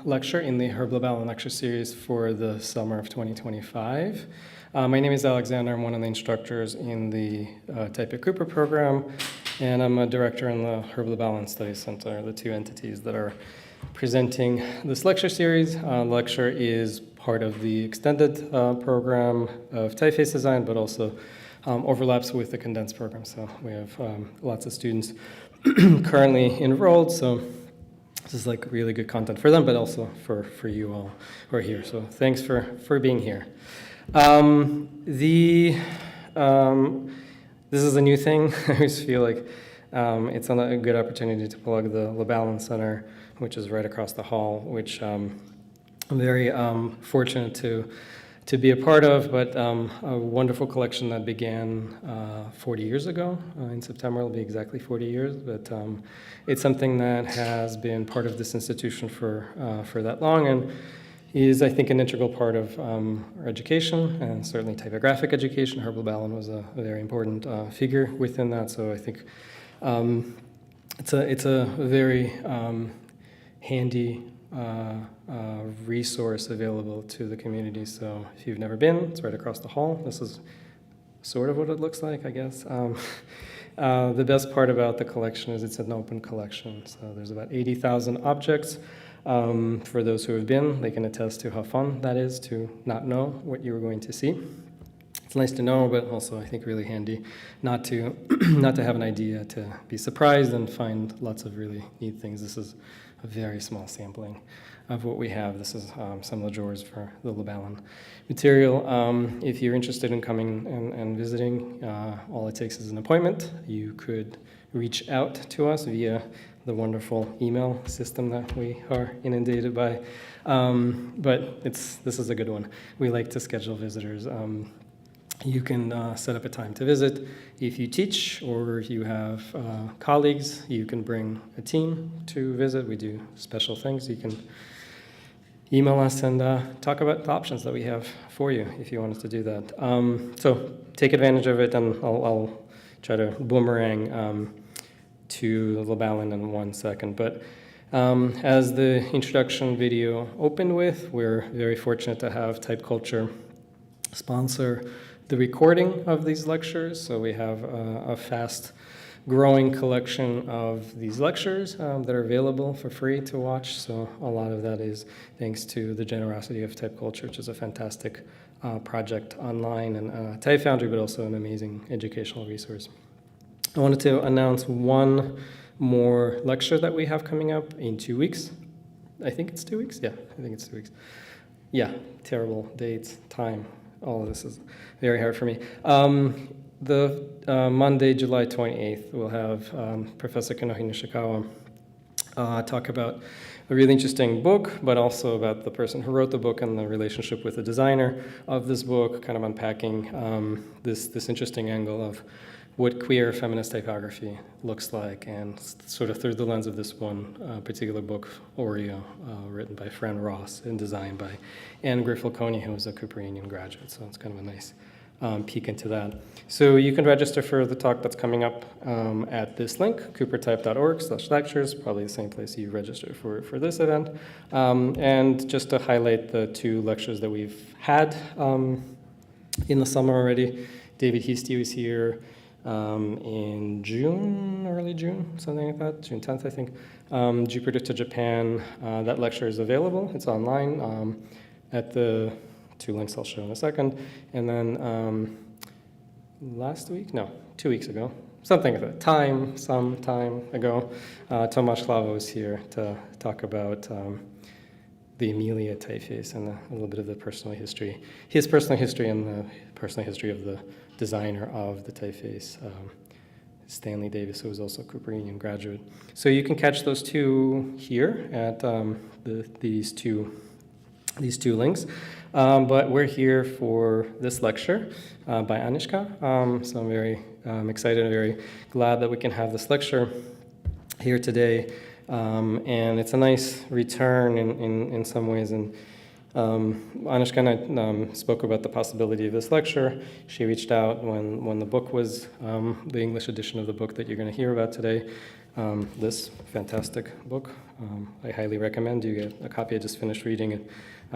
lecture in the Lubalin lecture series for the summer of 2025. My name is Alexander. I'm one of the instructors in the TypeCulture program, and I'm a director in the Lubalin Studies Center, the two entities that are presenting this lecture series. The lecture is part of the extended program of typeface design, but also overlaps with the condensed program. So we have lots of students currently enrolled, so this is like really good content for them, but also for you all who are here. So thanks for being here. This is a new thing. I always feel like it's a good opportunity to plug the Lubalin Center, which is right across the hall, which I'm very fortunate to be a part of, but a wonderful collection that began 40 years ago. In September, it'll be exactly 40 years, but it's something that has been part of this institution for that long, and is, I think, an integral part of our education, and certainly typographic education. Lubalin was a very important figure within that, so I think it's a very handy resource available to the community. So if you've never been, it's right across the hall. This is sort of what it looks like, I guess. The best part about the collection is it's an open collection. So there's about 80,000 objects. For those who have been, they can attest to how fun that is to not know what you were going to see. It's nice to know, but also I think really handy not to have an idea, to be surprised and find lots of really neat things. This is a very small sampling of what we have. This is some of the drawers for the Lubalin material. If you're interested in coming and visiting, all it takes is an appointment. You could reach out to us via the wonderful email system that we are inundated by. But this is a good one. We like to schedule visitors. You can set up a time to visit. If you teach or you have colleagues, you can bring a team to visit. We do special things. You can email us and talk about the options that we have for you if you want us to do that. So take advantage of it, and I'll try to boomerang to Lubalin in 1 second. But as the introduction video opened with, we're very fortunate to have TypeCulture sponsor the recording of these lectures. So we have a fast-growing collection of these lectures that are available for free to watch. So a lot of that is thanks to the generosity of TypeCulture, which is a fantastic project online and Type Foundry, but also an amazing educational resource. I wanted to announce one more lecture that we have coming up in 2 weeks. I think it's 2 weeks? Yeah, I think it's 2 weeks. Yeah, terrible dates, time. All of this is very hard for me. Monday, July 28th, we'll have Professor Clara Istlerová talk about a really interesting book, but also about the person who wrote the book and the relationship with the designer of this book, kind of unpacking this interesting angle of what queer feminist typography looks like, and sort of through the lens of this one particular book, Oreo, written by Jan Rous and designed by Anne Griffel-Coney, who was a Cooper Union graduate. So it's kind of a nice peek into that. So you can register for the talk that's coming up at this link, coopertype.org/lectures, probably the same place you register for this event. And just to highlight the 2 lectures that we've had in the summer already, David Heastie was here in June, early June, something like that, June 10th, I think. Jupiter to Japan, that lecture is available. It's online at the 2 links I'll show in a second. And then 2 weeks ago, something like that, some time ago, Tomáš Hlava was here to talk about the Amelia typeface and a little bit of the personal history, his personal history and the personal history of the designer of the typeface, Stanley Davis, who was also a Cooper Union graduate. So you can catch those 2 here at these two links. But we're here for this lecture by Anežka. So I'm very excited and very glad that we can have this lecture here today. And it's a nice return in some ways. And Anežka and I spoke about the possibility of this lecture. She reached out when the book was, the English edition of the book that you're going to hear about today, this fantastic book. I highly recommend you get a copy. I just finished reading it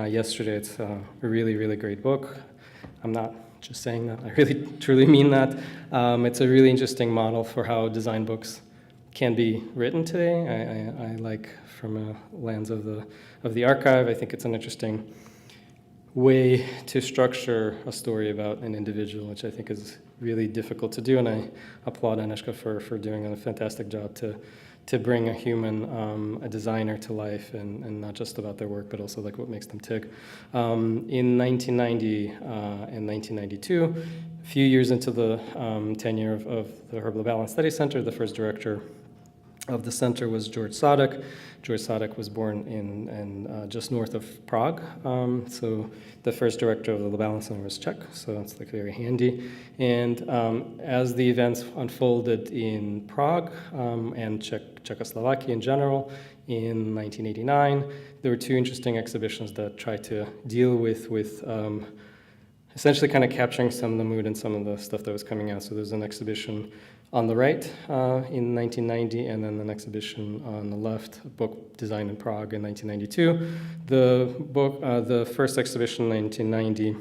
yesterday. It's a really, really great book. I'm not just saying that. I really, truly mean that. It's a really interesting model for how design books can be written today. I like from a lens of the archive. I think it's an interesting way to structure a story about an individual, which I think is really difficult to do, and I applaud Anežka for doing a fantastic job to bring a human, a designer to life, and not just about their work, but also like what makes them tick. In 1990 and 1992, a few years into the tenure of the Herb Lubalin Study Center, the first director of the center was George Sadek. George Sadek was born in just north of Prague. So the first director of the Lubalin Center was Czech, so it's like very handy. And as the events unfolded in Prague and Czechoslovakia in general, in 1989, there were two interesting exhibitions that tried to deal with essentially kind of capturing some of the mood and some of the stuff that was coming out. So there's an exhibition on the right in 1990, and then an exhibition on the left, a book designed in Prague in 1992. The first exhibition in 1990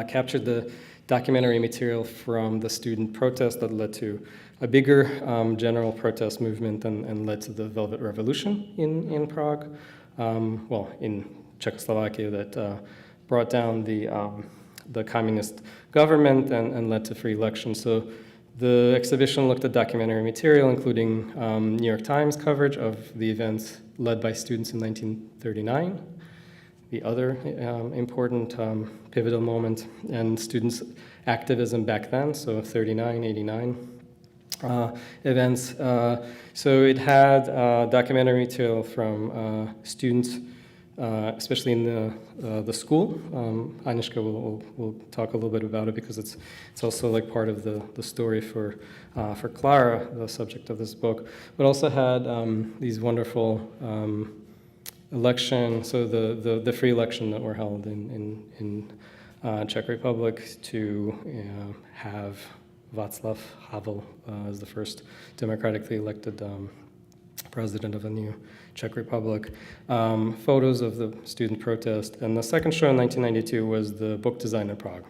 captured the documentary material from the student protest that led to a bigger general protest movement and led to the Velvet Revolution in Prague, in Czechoslovakia, that brought down the communist government and led to free elections. So the exhibition looked at documentary material, including New York Times coverage of the events led by students in 1939, the other important pivotal moment, and students' activism back then, so 39, 89 events. So it had documentary material from students, especially in the school. Anežka will talk a little bit about it because it's also like part of the story for Clara, the subject of this book. But also had these wonderful election, so the free election that were held in Czech Republic to have Václav Havel as the first democratically elected president of a new Czech Republic, photos of the student protest. And the second show in 1992 was the book design in Prague.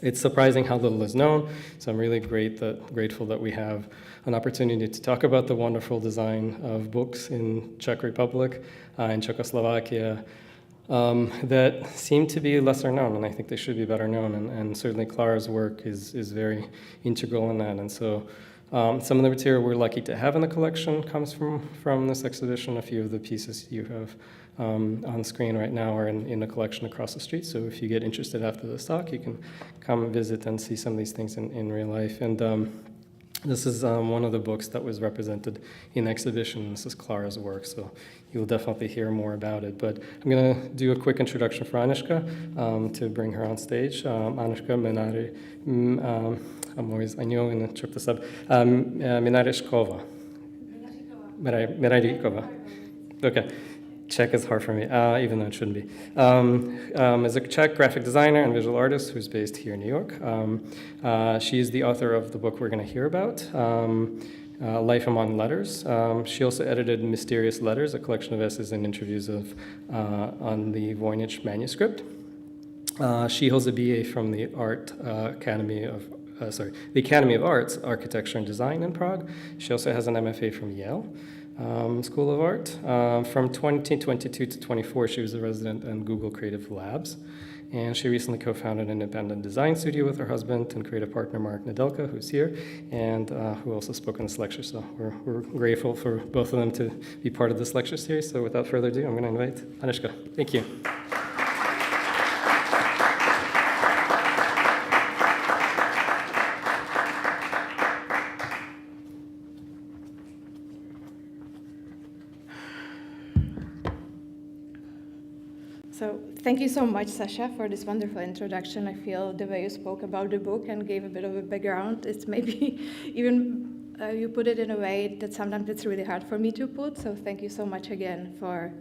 It's surprising how little is known, so I'm really grateful that we have an opportunity to talk about the wonderful design of books in Czech Republic, in Czechoslovakia, that seem to be lesser known, and I think they should be better known, and certainly Clara's work is very integral in that. And so some of the material we're lucky to have in the collection comes from this exhibition. A few of the pieces you have on screen right now are in the collection across the street. So if you get interested after this talk, you can come visit and see some of these things in real life. And this is one of the books that was represented in the exhibition. This is Clara's work, so you'll definitely hear more about it. But I'm going to do a quick introduction for Anežka to bring her on stage. Anežka Minaříková. I know I'm going to trip this up. Minaříková. Minaříková. Okay. Czech is hard for me, even though it shouldn't be. Is a Czech graphic designer and visual artist who's based here in New York. She is the author of the book we're going to hear about, Life Among Letters. She also edited Mysterious Letters, a collection of essays and interviews on the Voynich manuscript. She holds a BA from the the Academy of Arts, Architecture and Design in Prague. She also has an MFA from Yale School of Art. From 2022 to 24, she was a resident in Google Creative Labs. And she recently co-founded an independent design studio with her husband and creative partner Mark Nedelka, who's here, and who also spoke in this lecture. So we're grateful for both of them to be part of this lecture series. So without further ado, I'm going to invite Anežka. Thank you. So thank you so much, Sasha, for this wonderful introduction. I feel the way you spoke about the book and gave a bit of a background, it's maybe even you put it in a way that sometimes it's really hard for me to put. So thank you so much again for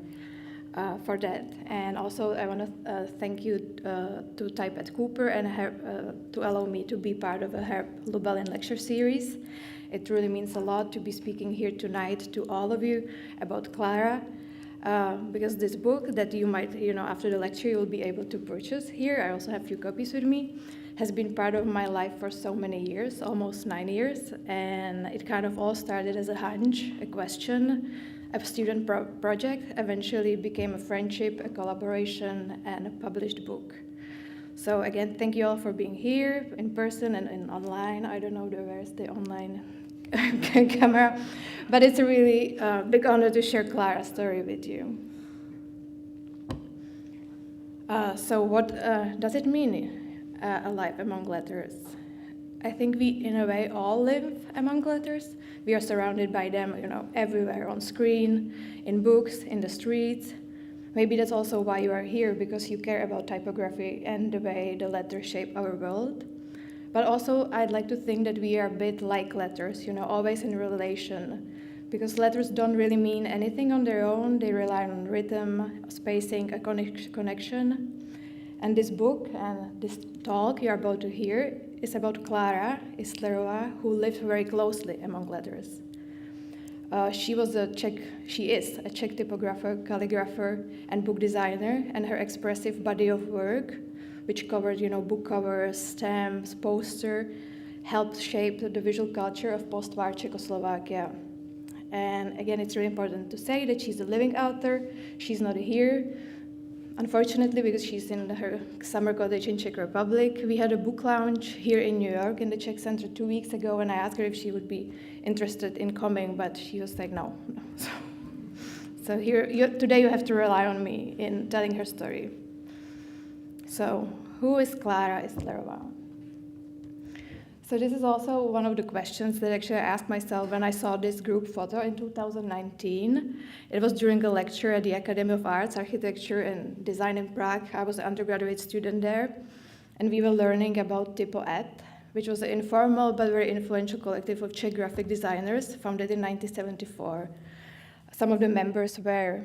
that. And also I want to thank you to TypeCulture and to allow me to be part of a Herb Lubalin lecture series. It really means a lot to be speaking here tonight to all of you about Clara, because this book that you might, after the lecture, you'll be able to purchase here. I also have a few copies with me. Has been part of my life for so many years, almost 9 years, and it kind of all started as a hunch, a question, a student project, eventually became a friendship, a collaboration, and a published book. So again, thank you all for being here in person and online. I don't know where's the online camera, but it's a really big honor to share Clara's story with you. So what does it mean? A life among letters. I think we, in a way, all live among letters. We are surrounded by them, everywhere on screen, in books, in the streets. Maybe that's also why you are here, because you care about typography and the way the letters shape our world. But also, I'd like to think that we are a bit like letters, always in relation, because letters don't really mean anything on their own. They rely on rhythm, spacing, a connection. And this book and this talk you're about to hear is about Clara Istlerová, who lived very closely among letters. She is a Czech typographer, calligrapher, and book designer, and her expressive body of work, which covered, book covers, stamps, poster, helped shape the visual culture of postwar Czechoslovakia. And again, it's really important to say that she's a living author. She's not here, unfortunately, because she's in her summer cottage in Czech Republic. We had a book launch here in New York in the Czech Center 2 weeks ago, and I asked her if she would be interested in coming, but she was like, no. So here, today you have to rely on me in telling her story. So, who is Clara Istlerová? So this is also one of the questions that actually I asked myself when I saw this group photo in 2019. It was during a lecture at the Academy of Arts, Architecture and Design in Prague. I was an undergraduate student there, and we were learning about TypeCulture, which was an informal but very influential collective of Czech graphic designers founded in 1974. Some of the members were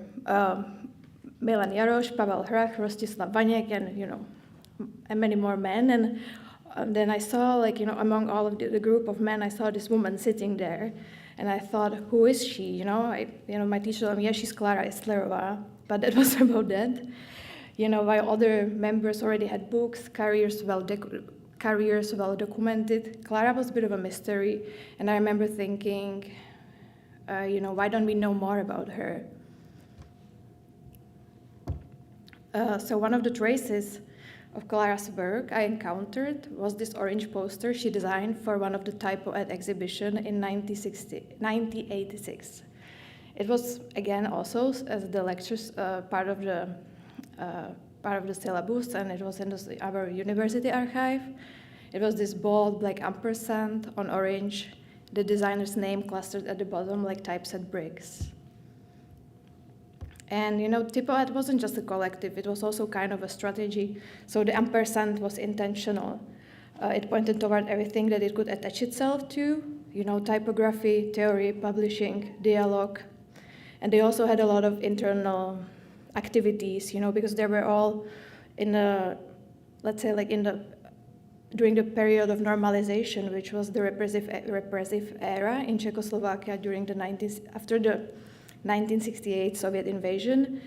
Milan Jaroš, Pavel Hrach, Rostislav Vaněk, and many more men. And then I saw, among all of the group of men, I saw this woman sitting there, and I thought, who is she? My teacher told me, she's Clara Istlerová, but that was about that. While other members already had books, careers well documented, Clara was a bit of a mystery, and I remember thinking, why don't we know more about her? So one of the traces of Clara's work I encountered was this orange poster she designed for one of the TypeCulture exhibition in 1986. It was, again, also as the lectures part of the syllabus, and it was in our university archive. It was this bold black ampersand on orange, the designer's name clustered at the bottom like typeset bricks. And TypeCulture wasn't just a collective, it was also kind of a strategy. So the ampersand was intentional. It pointed toward everything that it could attach itself to, typography, theory, publishing, dialogue. And they also had a lot of internal activities, because they were all in during the period of normalization, which was the repressive era in Czechoslovakia during after the 1968 Soviet invasion.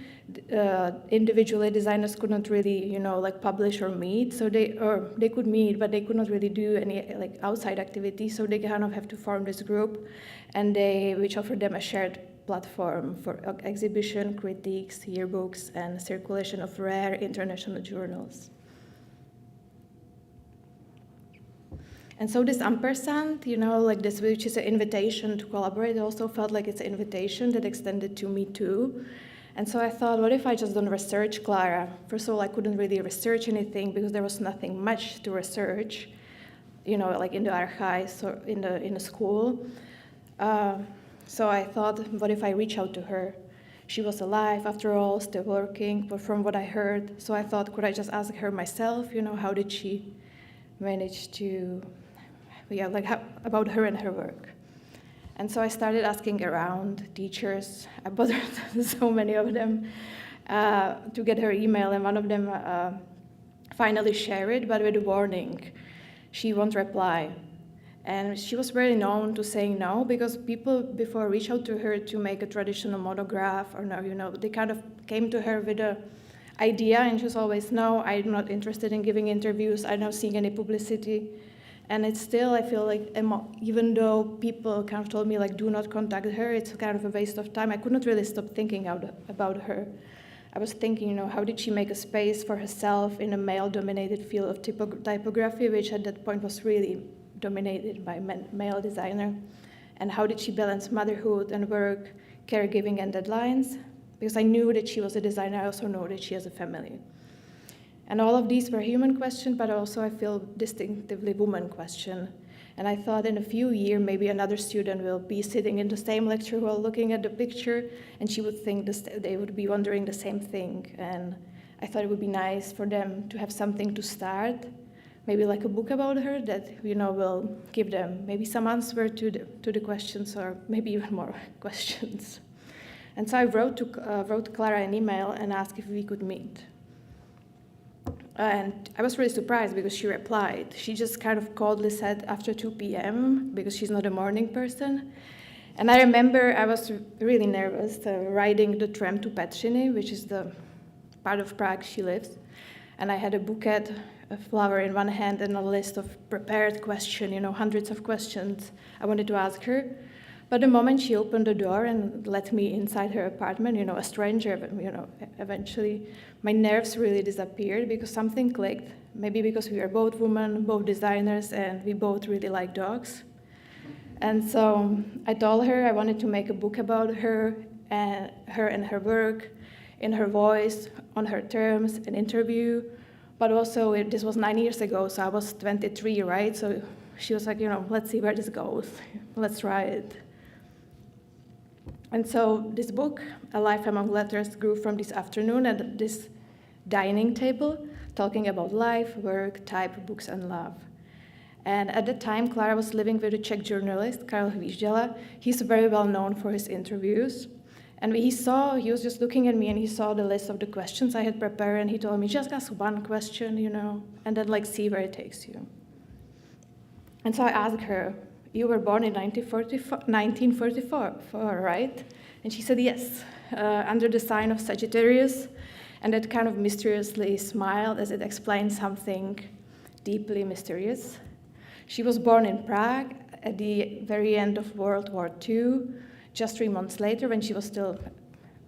Individually, designers could not really, publish or meet. So they could meet, but they could not really do any outside activities. So they kind of have to form this group, which offered them a shared platform for exhibition, critiques, yearbooks, and circulation of rare international journals. And so this ampersand, this, which is an invitation to collaborate, it also felt like it's an invitation that extended to me too. And so I thought, what if I just don't research Clara? First of all, I couldn't really research anything because there was nothing much to research, in the archives or in the school. So I thought, what if I reach out to her? She was alive, after all, still working, but from what I heard. So I thought, could I just ask her myself, how did she manage to, about her and her work. And so I started asking around teachers, I bothered so many of them, to get her email, and one of them finally shared it, but with a warning. She won't reply. And she was very known to saying no, because people before reached out to her to make a traditional monograph or no, they kind of came to her with a idea, and she was always, no, I'm not interested in giving interviews, I'm not seeing any publicity. And it's still, I feel like, even though people kind of told me, like, do not contact her, it's kind of a waste of time, I could not really stop thinking about her. I was thinking, how did she make a space for herself in a male-dominated field of typography, which at that point was really dominated by male designer? And how did she balance motherhood and work, caregiving and deadlines? Because I knew that she was a designer, I also know that she has a family. And all of these were human questions, but also I feel distinctively woman question. And I thought in a few years, maybe another student will be sitting in the same lecture hall looking at the picture, and she would think they would be wondering the same thing. And I thought it would be nice for them to have something to start, maybe like a book about her that, will give them maybe some answer to the questions, or maybe even more questions. And so I wrote Clara an email and asked if we could meet. And I was really surprised because she replied. She just kind of coldly said after 2 p.m. because she's not a morning person. And I remember I was really nervous riding the tram to Petřiny, which is the part of Prague she lives. And I had a bouquet of flower in one hand and a list of prepared questions, hundreds of questions I wanted to ask her. But the moment she opened the door and let me inside her apartment, a stranger, eventually my nerves really disappeared because something clicked. Maybe because we are both women, both designers, and we both really like dogs. And so I told her I wanted to make a book about her and her work, in her voice, on her terms, an interview. But also, this was 9 years ago, so I was 23, right? So she was like, let's see where this goes. Let's try it. And so this book, A Life Among Letters, grew from this afternoon at this dining table, talking about life, work, type, books, and love. And at the time, Clara was living with a Czech journalist, Karel Hvížděla. He's very well known for his interviews. And he was just looking at me, and he saw the list of the questions I had prepared, and he told me, just ask one question, and then see where it takes you. And so I asked her, you were born in 1944, right? And she said yes, under the sign of Sagittarius, and that kind of mysteriously smiled as it explained something deeply mysterious. She was born in Prague at the very end of World War II, just 3 months later when she was still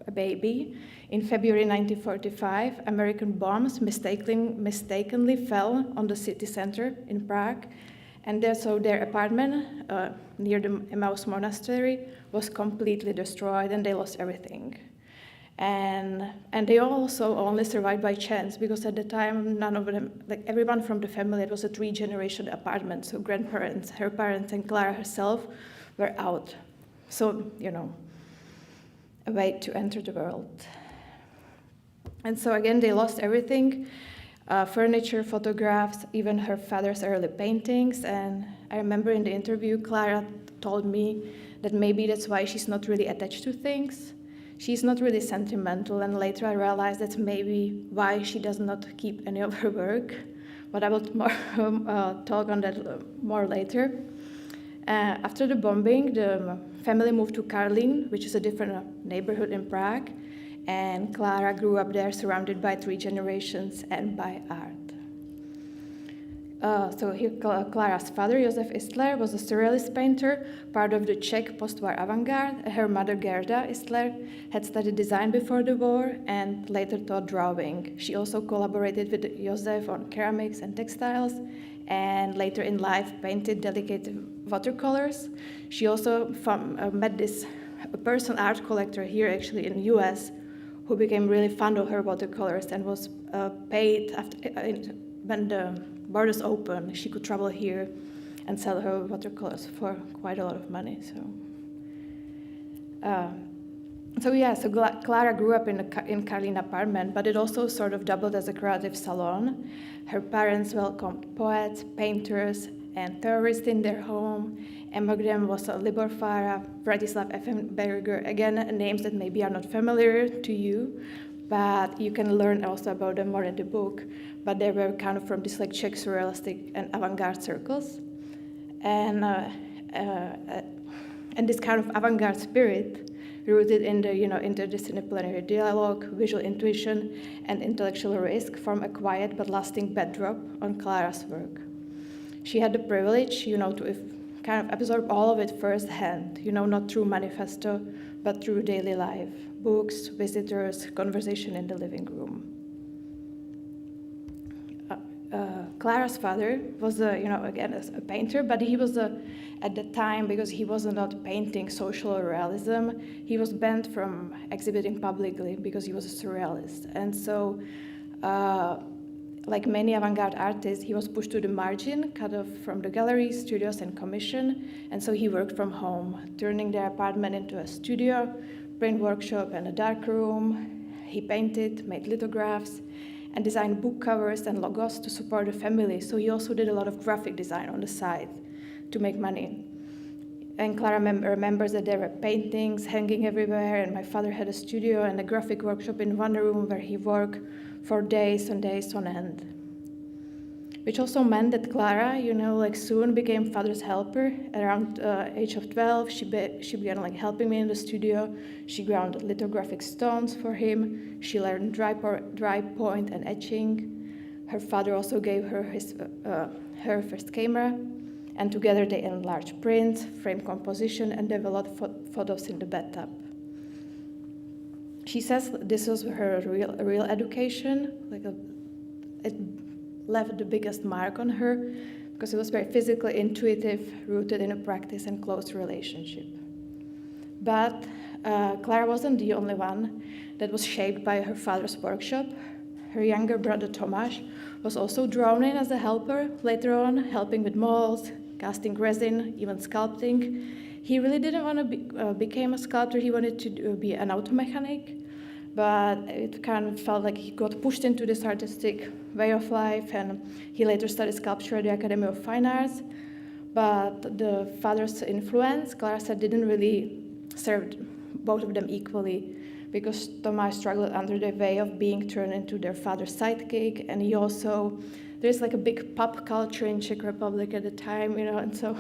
a baby. In February 1945, American bombs mistakenly fell on the city center in Prague. And so their apartment near the Emmaus Monastery was completely destroyed, and they lost everything. And they also only survived by chance, because at the time, none of them, everyone from the family, it was a 3-generation apartment, so grandparents, her parents, and Clara herself were out. So, a way to enter the world. And so again, they lost everything. Furniture, photographs, even her father's early paintings. And I remember in the interview, Clara told me that maybe that's why she's not really attached to things. She's not really sentimental, and later I realized that's maybe why she does not keep any of her work. But I will talk on that more later. After the bombing, the family moved to Karlín, which is a different neighborhood in Prague. And Clara grew up there surrounded by 3 generations and by art. So here, Clara's father, Josef Istler, was a surrealist painter, part of the Czech postwar avant-garde. Her mother, Gerda Istler, had studied design before the war and later taught drawing. She also collaborated with Josef on ceramics and textiles, and later in life painted delicate watercolors. She also met this person, art collector here actually in the US, who became really fond of her watercolors and was paid when the borders opened. She could travel here and sell her watercolors for quite a lot of money. So Clara grew up in Karlín apartment, but it also sort of doubled as a creative salon. Her parents welcomed poets, painters, and theorists in their home. Among them was Libor Fára, Vratislav Effenberger, again, names that maybe are not familiar to you, but you can learn also about them more in the book. But they were kind of from this Czech surrealistic and avant-garde circles. and this kind of avant-garde spirit rooted in the interdisciplinary dialogue, visual intuition, and intellectual risk form a quiet but lasting bedrock on Clara's work. She had the privilege, to kind of absorb all of it firsthand, not through manifesto, but through daily life, books, visitors, conversation in the living room. Clara's father was, again, a painter, but he was at the time, because he was not painting social realism, he was banned from exhibiting publicly because he was a surrealist. And so, like many avant-garde artists, he was pushed to the margin, cut off from the galleries, studios, and commission, and so he worked from home, turning their apartment into a studio, print workshop, and a dark room. He painted, made lithographs, and designed book covers and logos to support the family. So he also did a lot of graphic design on the side to make money. And Clara remembers that there were paintings hanging everywhere, and my father had a studio and a graphic workshop in one room where he worked for days and days on end. Which also meant that Clara, soon became father's helper. Around age of 12, she began helping me in the studio. She ground lithographic stones for him. She learned dry point and etching. Her father also gave her her first camera, and together they enlarged prints, framed composition, and developed photos in the bathtub. She says this was her real education. It left the biggest mark on her because it was very physically intuitive, rooted in a practice and close relationship. But Clara wasn't the only one that was shaped by her father's workshop. Her younger brother Tomáš was also drawn in as a helper later on, helping with molds, casting resin, even sculpting. He really didn't want to become a sculptor. He wanted to be an auto mechanic, but it kind of felt like he got pushed into this artistic way of life, and he later studied sculpture at the Academy of Fine Arts. But the father's influence, Clara said, didn't really serve both of them equally, because Tomáš struggled under the way of being turned into their father's sidekick, and he also, there's a big pop culture in Czech Republic at the time, and so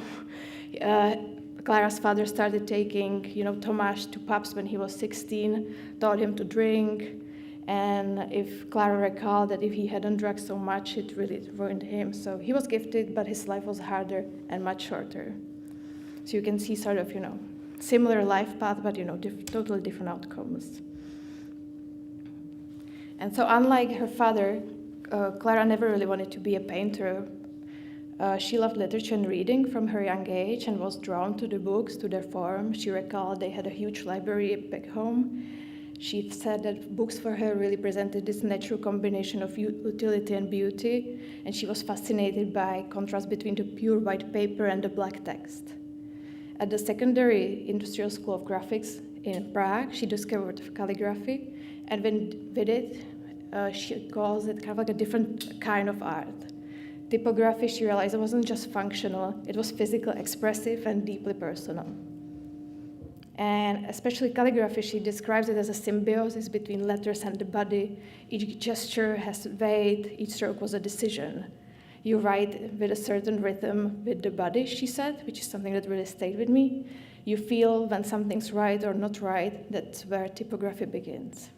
Clara's father started taking, Tomáš to pubs when he was 16, taught him to drink, and if Clara recalled that if he hadn't drunk so much, it really ruined him. So he was gifted, but his life was harder and much shorter. So you can see sort of, similar life path, but, totally different outcomes. And so unlike her father, Clara never really wanted to be a painter. She loved literature and reading from her young age and was drawn to the books, to their form. She recalled they had a huge library back home. She said that books for her really presented this natural combination of utility and beauty, and she was fascinated by contrast between the pure white paper and the black text. At the secondary industrial school of graphics in Prague, she discovered calligraphy, and with it, she calls it kind of a different kind of art. Typography, she realized, it wasn't just functional, it was physical, expressive, and deeply personal. And especially calligraphy, she describes it as a symbiosis between letters and the body. Each gesture has weight, each stroke was a decision. You write with a certain rhythm with the body, she said, which is something that really stayed with me. You feel when something's right or not right, that's where typography begins.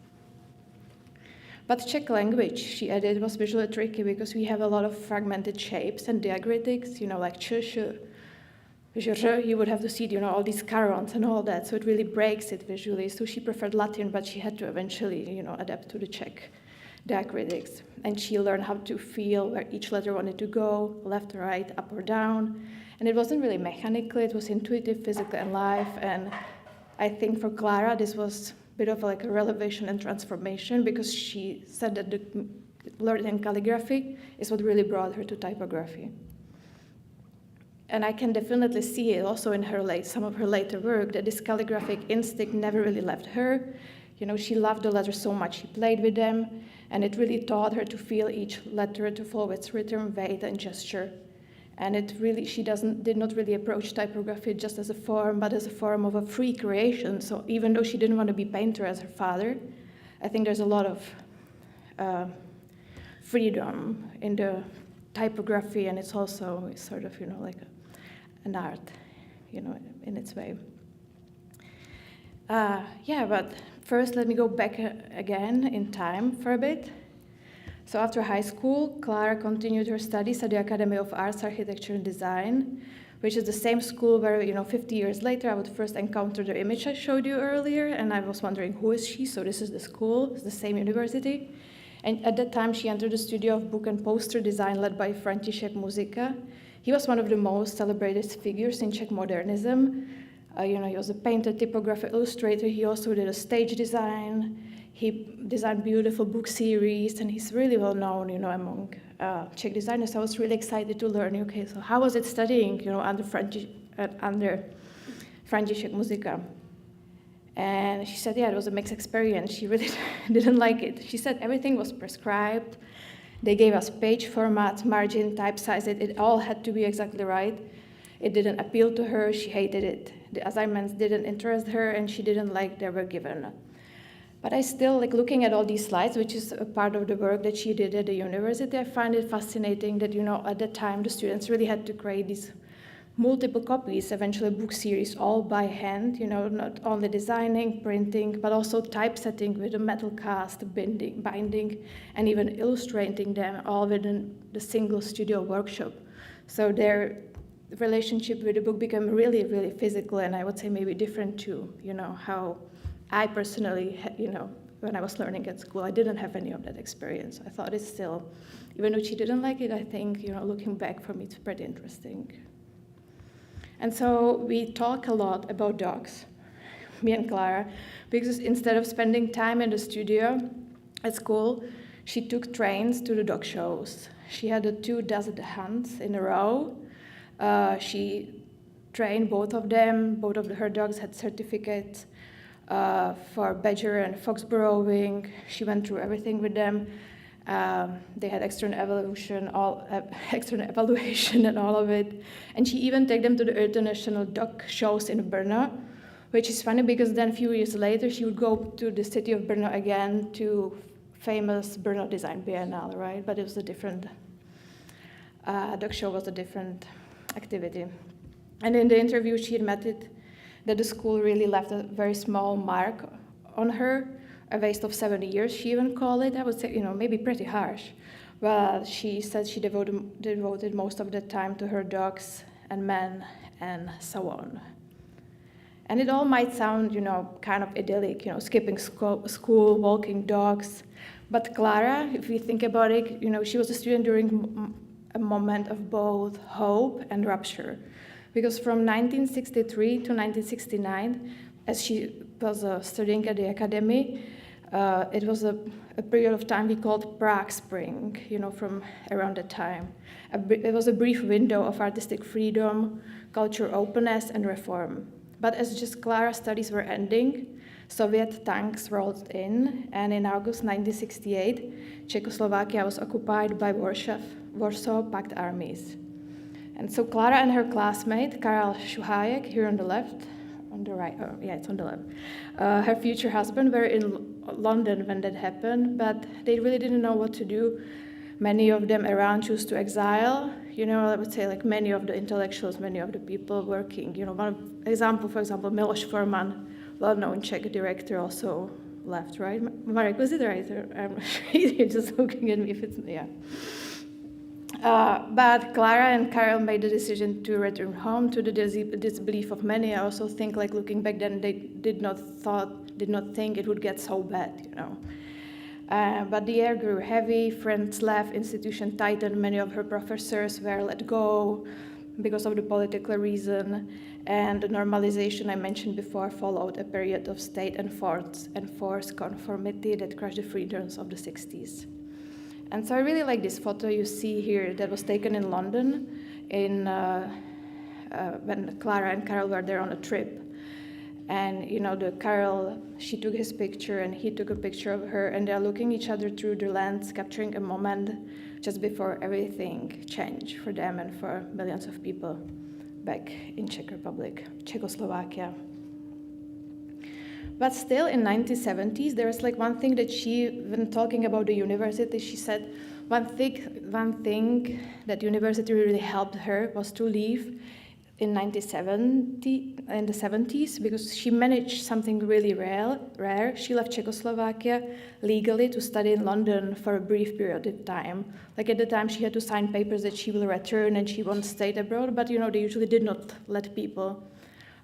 But Czech language, she added, was visually tricky because we have a lot of fragmented shapes and diacritics, like ch, you would have to see, all these carons and all that, so it really breaks it visually. So she preferred Latin, but she had to eventually, adapt to the Czech diacritics. And she learned how to feel where each letter wanted to go, left, right, up or down. And it wasn't really mechanical, it was intuitive, physical, and live. And I think for Clara, this was a bit of a revelation and transformation, because she said that the learning calligraphy is what really brought her to typography. And I can definitely see it also in her some of her later work, that this calligraphic instinct never really left her. She loved the letters so much, she played with them, and it really taught her to feel each letter, to follow its rhythm, weight, and gesture. And she did not really approach typography just as a form, but as a form of a free creation. So even though she didn't want to be a painter as her father, I think there's a lot of freedom in the typography, and it's also sort of, an art, in its way. But first let me go back again in time for a bit. So after high school, Clara continued her studies at the Academy of Arts, Architecture and Design, which is the same school where, 50 years later, I would first encounter the image I showed you earlier, and I was wondering, who is she? So this is the school, it's the same university. And at that time, she entered the studio of book and poster design led by František Muzica. He was one of the most celebrated figures in Czech modernism. He was a painter, typographer, illustrator. He also did a stage design. He designed beautiful book series, and he's really well known, among Czech designers. So I was really excited to learn, okay, so how was it studying, under František Muzica? And she said, it was a mixed experience. She really didn't like it. She said everything was prescribed. They gave us page format, margin, type size. It all had to be exactly right. It didn't appeal to her. She hated it. The assignments didn't interest her, and she didn't like they were given. But I still, looking at all these slides, which is a part of the work that she did at the university, I find it fascinating that, at that time, the students really had to create these multiple copies, eventually book series, all by hand, not only designing, printing, but also typesetting with a metal cast, binding, and even illustrating them all within the single studio workshop. So their relationship with the book became really, really physical, and I would say maybe different too, how I personally, when I was learning at school, I didn't have any of that experience. I thought it's still, even though she didn't like it, I think, looking back for me, it's pretty interesting. And so we talk a lot about dogs, me and Clara, because instead of spending time in the studio at school, she took trains to the dog shows. She had the 2 desert hunts in a row. She trained both of them. Both of her dogs had certificates for badger and fox burrowing. She went through everything with them. They had external evaluation and all of it. And she even took them to the international dog shows in Brno, which is funny because then a few years later she would go to the city of Brno again to famous Brno Design Biennale, right? But it was a different, dog show was a different activity. And in the interview she admitted that the school really left a very small mark on her, a waste of 70 years, she even called it. I would say, maybe pretty harsh. But she said she devoted most of the time to her dogs and men and so on. And it all might sound, kind of idyllic, skipping school, walking dogs. But Clara, if we think about it, she was a student during a moment of both hope and rupture. Because from 1963 to 1969, as she was studying at the academy, it was a period of time we called Prague Spring, from around that time. It was a brief window of artistic freedom, cultural openness, and reform. But as just Clara's studies were ending, Soviet tanks rolled in, and in August 1968, Czechoslovakia was occupied by Warsaw Pact armies. And so Clara and her classmate, Karel Schuhajek, here on the left, on the right, it's on the left. Her future husband were in London when that happened, but they really didn't know what to do. Many of them around chose to exile. I would say many of the intellectuals, many of the people working. For example, Miloš Forman, well-known Czech director, also left, right? Marek, was it right? I'm not sure. You're just looking at me if it's, yeah. But Clara and Karel made the decision to return home to the disbelief of many. I also think, looking back then, they did not think it would get so bad, But the air grew heavy, friends left, institution tightened, many of her professors were let go because of the political reason, and the normalization I mentioned before followed a period of state-enforced conformity that crushed the freedoms of the 60s. And so I really like this photo you see here that was taken in London when Clara and Karel were there on a trip. And Karel, she took his picture and he took a picture of her, and they're looking each other through the lens, capturing a moment just before everything changed for them and for millions of people back in Czech Republic, Czechoslovakia. But still in 1970s, there was one thing that when talking about the university, she said one thing that university really helped her was to leave in the 70s, because she managed something really rare. She left Czechoslovakia legally to study in London for a brief period of time. Like at the time, she had to sign papers that she will return and she won't stay abroad, but they usually did not let people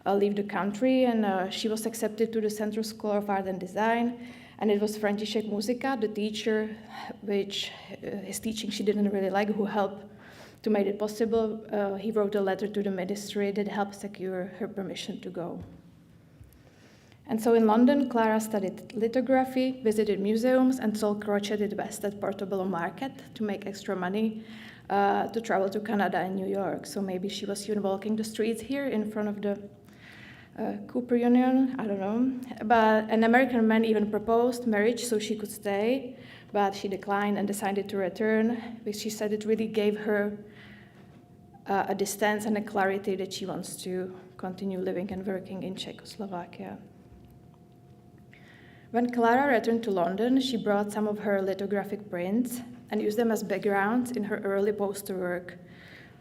leave the country, and she was accepted to the Central School of Art and Design, and it was František Muzika, the teacher, which his teaching she didn't really like, who helped to make it possible. He wrote a letter to the ministry that helped secure her permission to go. And so in London, Clara studied lithography, visited museums, and sold crocheted vests at Portobello Market to make extra money to travel to Canada and New York. So maybe she was walking the streets here in front of the Cooper Union, I don't know. But an American man even proposed marriage so she could stay, but she declined and decided to return, because she said it really gave her a distance and a clarity that she wants to continue living and working in Czechoslovakia. When Clara returned to London, she brought some of her lithographic prints and used them as backgrounds in her early poster work,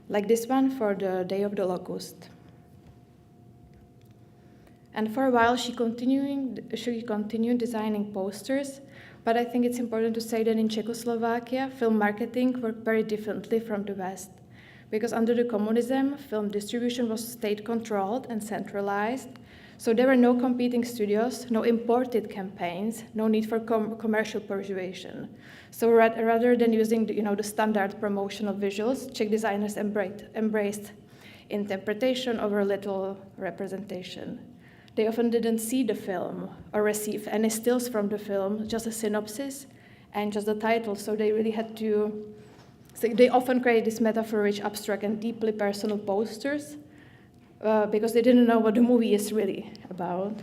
like this one for the Day of the Locust. And for a while, she continued designing posters, but I think it's important to say that in Czechoslovakia, film marketing worked very differently from the West, because under the communism, film distribution was state-controlled and centralized, so there were no competing studios, no imported campaigns, no need for commercial persuasion. So rather than using the standard promotional visuals, Czech designers embraced interpretation over little representation. They often didn't see the film or receive any stills from the film, just a synopsis and just the title. So they really had to, so they often create this metaphor-rich, abstract, and deeply personal posters because they didn't know what the movie is really about.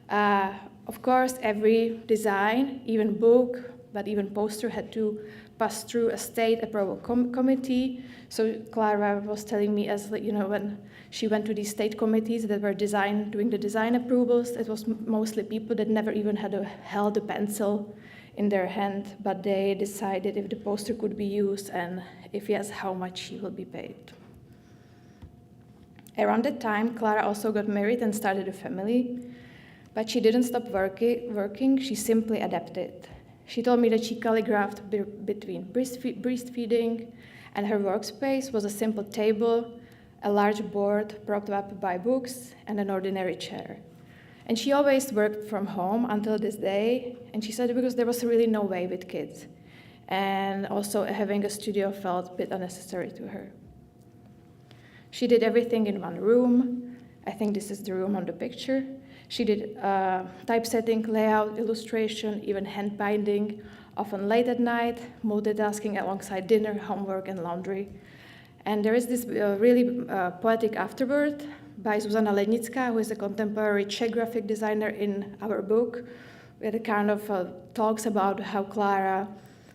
Of course, every design, even book, but even poster had to pass through a state approval committee. So Clara was telling me, as when she went to these state committees that were doing the design approvals, it was mostly people that never even held a pencil in their hand, but they decided if the poster could be used, and if yes, how much she will be paid. Around that time, Clara also got married and started a family, but she didn't stop working, she simply adapted. She told me that she calligraphed between breastfeeding, and her workspace was a simple table, a large board propped up by books, and an ordinary chair. And she always worked from home until this day, and she said because there was really no way with kids. And also having a studio felt a bit unnecessary to her. She did everything in one room. I think this is the room on the picture. She did typesetting, layout, illustration, even hand binding, often late at night, multitasking alongside dinner, homework, and laundry. And there is this really poetic afterword by Zuzana Lednická, who is a contemporary Czech graphic designer in our book, where it kind of talks about how Clara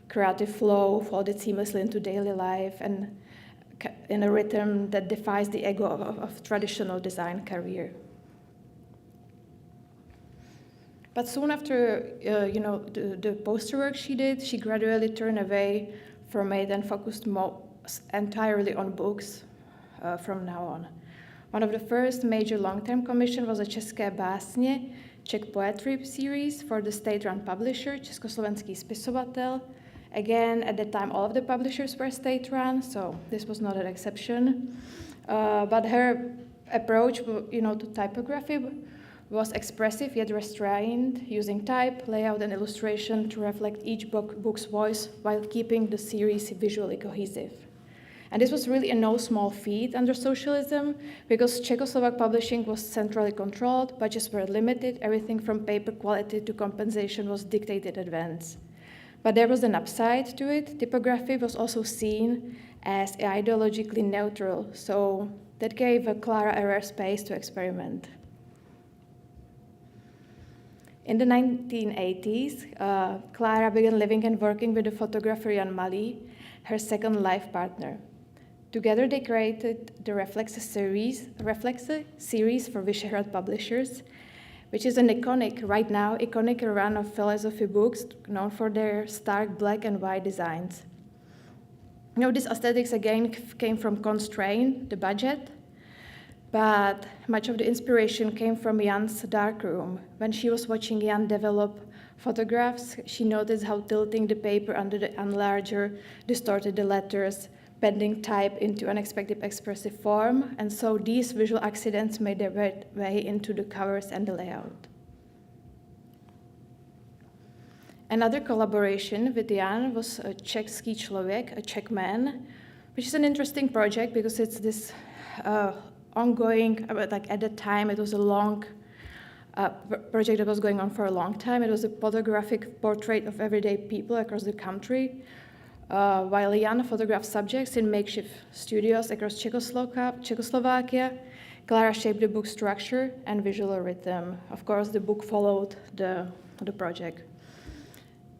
creative flow folded seamlessly into daily life and in a rhythm that defies the ego of traditional design career. But soon after, the poster work she did, she gradually turned away from it and focused entirely on books from now on. One of the first major long-term commissions was a České básně, Czech poetry series for the state-run publisher, Československý spisovatel. Again, at that time, all of the publishers were state-run, so this was not an exception. But her approach, to typography was expressive yet restrained, using type, layout, and illustration to reflect each book's voice while keeping the series visually cohesive. And this was really a no small feat under socialism, because Czechoslovak publishing was centrally controlled, budgets were limited, everything from paper quality to compensation was dictated in advance. But there was an upside to it. Typography was also seen as ideologically neutral, so that gave Clara a rare space to experiment. In the 1980s, Clara began living and working with the photographer Jan Rous, her second life partner. Together they created the Reflexe series for Vyšehrad Publishers, which is an iconic run of philosophy books known for their stark black and white designs. This aesthetics again came from constraint, the budget, But much of the inspiration came from Jan's darkroom. When she was watching Jan develop photographs, she noticed how tilting the paper under the enlarger distorted the letters, bending type into unexpected expressive form, and so these visual accidents made their way into the covers and the layout. Another collaboration with Jan was a Czechský člověk, a Czech man, which is an interesting project because it's this ongoing, like at the time it was a long project that was going on for a long time. It was a photographic portrait of everyday people across the country, while Jan photographed subjects in makeshift studios across Czechoslovakia. Clara shaped the book's structure and visual rhythm. Of course, the book followed the project.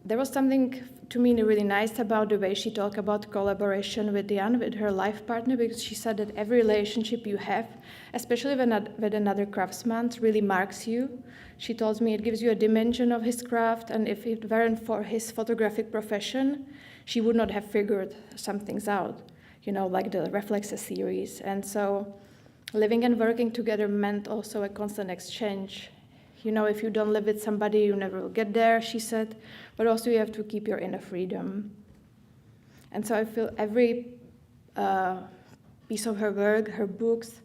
There was something to me really nice about the way she talked about collaboration with Jan, with her life partner, because she said that every relationship you have, especially with another craftsman, really marks you. She told me it gives you a dimension of his craft, and if it weren't for his photographic profession, she would not have figured some things out, like the Reflexes series. And so living and working together meant also a constant exchange. If you don't live with somebody, you never will get there, she said, but also you have to keep your inner freedom. And so I feel every piece of her work, her books,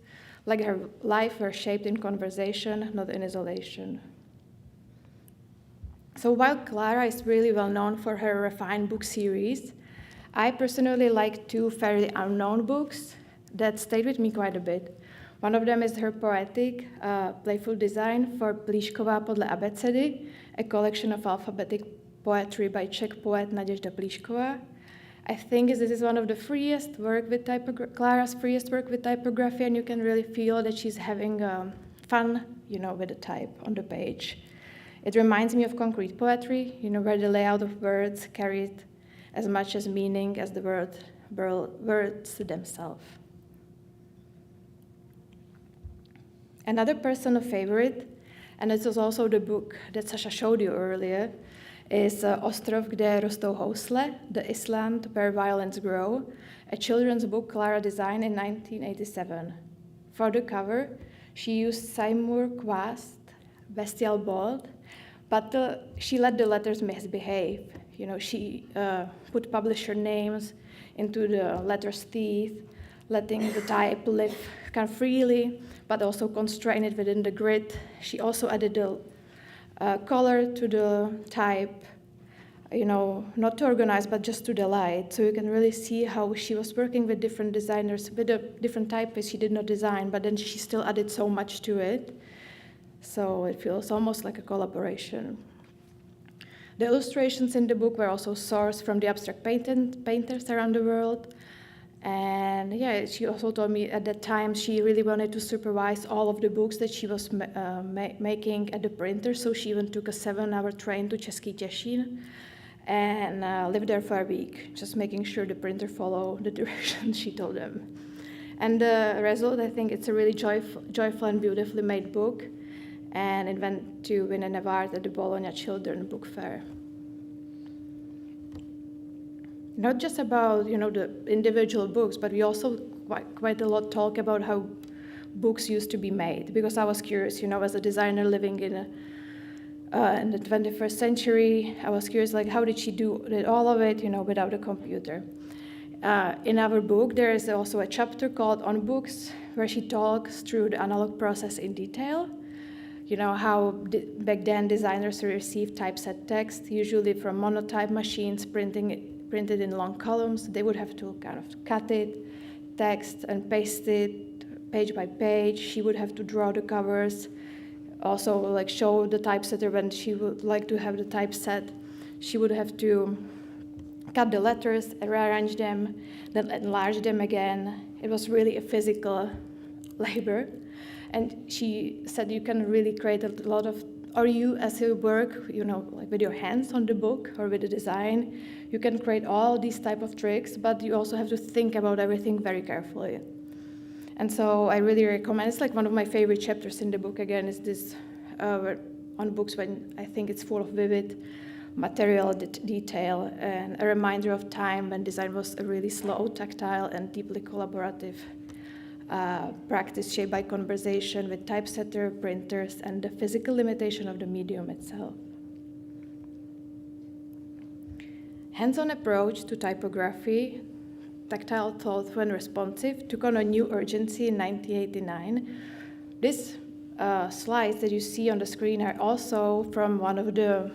like her life, were shaped in conversation, not in isolation. So while Clara is really well known for her refined book series, I personally like two fairly unknown books that stayed with me quite a bit. One of them is her poetic, playful design for Plíšková podle abecedy, a collection of alphabetic poetry by Czech poet Anežka Minaříková. I think this is one of the freest work with Clara's freest work with typography, and you can really feel that she's having fun, with the type on the page. It reminds me of concrete poetry, where the layout of words carried as much as meaning as the words themselves. Another personal favorite, and this was also the book that Sasha showed you earlier, is Ostrov, kde rostou housle, The Island Where Violins Grow, a children's book Clara designed in 1987. For the cover, she used Seymour Quast, Bestial Bold, but she let the letters misbehave. She put publisher names into the letter's teeth, letting the type live kind of freely, but also constrain it within the grid. She also added the color to the type, not to organize, but just to delight. So you can really see how she was working with different designers, with a different typeface she did not design, but then she still added so much to it. So it feels almost like a collaboration. The illustrations in the book were also sourced from the abstract painters around the world. And she also told me at that time she really wanted to supervise all of the books that she was making at the printer, so she even took a 7-hour train to Český Těšín and lived there for a week, just making sure the printer followed the directions she told them. And the result, I think it's a really joyful and beautifully made book, and it went to win an award at the Bologna Children's Book Fair. Not just about the individual books, but we also quite a lot talk about how books used to be made, because I was curious, as a designer living in the 21st century, I was curious, how did she do all of it, without a computer? In our book, there is also a chapter called On Books, where she talks through the analog process in detail. How back then designers received typeset text, usually from monotype machines, printed in long columns. They would have to kind of cut it, text, and paste it page by page. She would have to draw the covers, also show the typesetter when she would like to have the typeset. She would have to cut the letters, rearrange them, then enlarge them again. It was really a physical labor. And she said you can really create a lot of, or you as you work, with your hands on the book or with the design, you can create all these type of tricks, but you also have to think about everything very carefully. And so I really recommend, it's one of my favorite chapters in the book, again, is this on books when I think it's full of vivid material detail and a reminder of time when design was a really slow, tactile, and deeply collaborative practice shaped by conversation with typesetter, printers, and the physical limitation of the medium itself. Hands-on approach to typography, tactile, thoughtful, and responsive, took on a new urgency in 1989. These slides that you see on the screen are also from one of the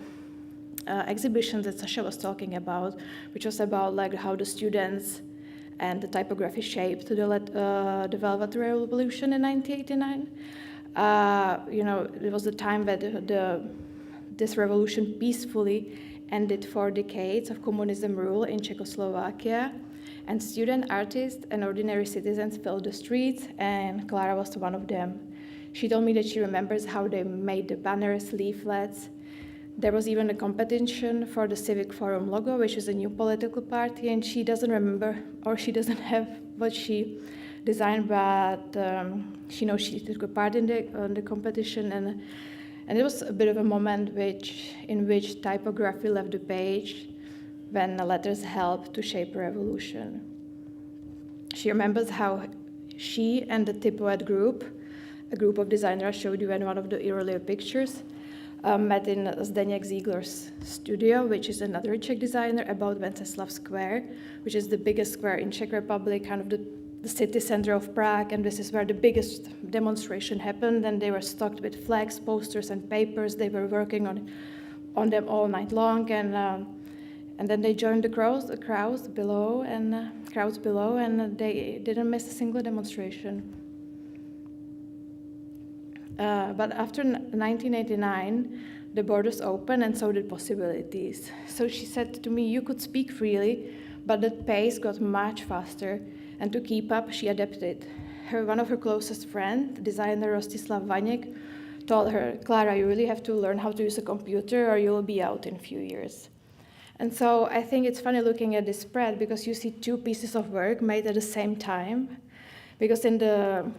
exhibitions that Sasha was talking about, which was about like how the students and the typography shaped the Velvet Revolution in 1989. It was the time that this revolution peacefully ended 4 decades of communism rule in Czechoslovakia, and student artists and ordinary citizens filled the streets, and Clara was one of them. She told me that she remembers how they made the banners, leaflets. There was even a competition for the Civic Forum logo, which is a new political party, and she doesn't remember, or she doesn't have what she designed, but she knows she took a part in the competition, and it was a bit of a moment in which typography left the page when the letters helped to shape a revolution. She remembers how she and the Typoet group, a group of designers I showed you in one of the earlier pictures, met in Zdeněk Ziegler's studio, which is another Czech designer, about Wenceslav Square, which is the biggest square in Czech Republic, kind of the city center of Prague, and this is where the biggest demonstration happened, and they were stocked with flags, posters, and papers. They were working on them all night long, and then they joined the crowds below, and they didn't miss a single demonstration. But after 1989, the borders opened, and so did possibilities. So she said to me, you could speak freely, but the pace got much faster, and to keep up, she adapted. One of her closest friends, designer Rostislav Vaněk, told her, Clara, you really have to learn how to use a computer or you'll be out in a few years. And so I think it's funny looking at this spread because you see 2 pieces of work made at the same time, because in the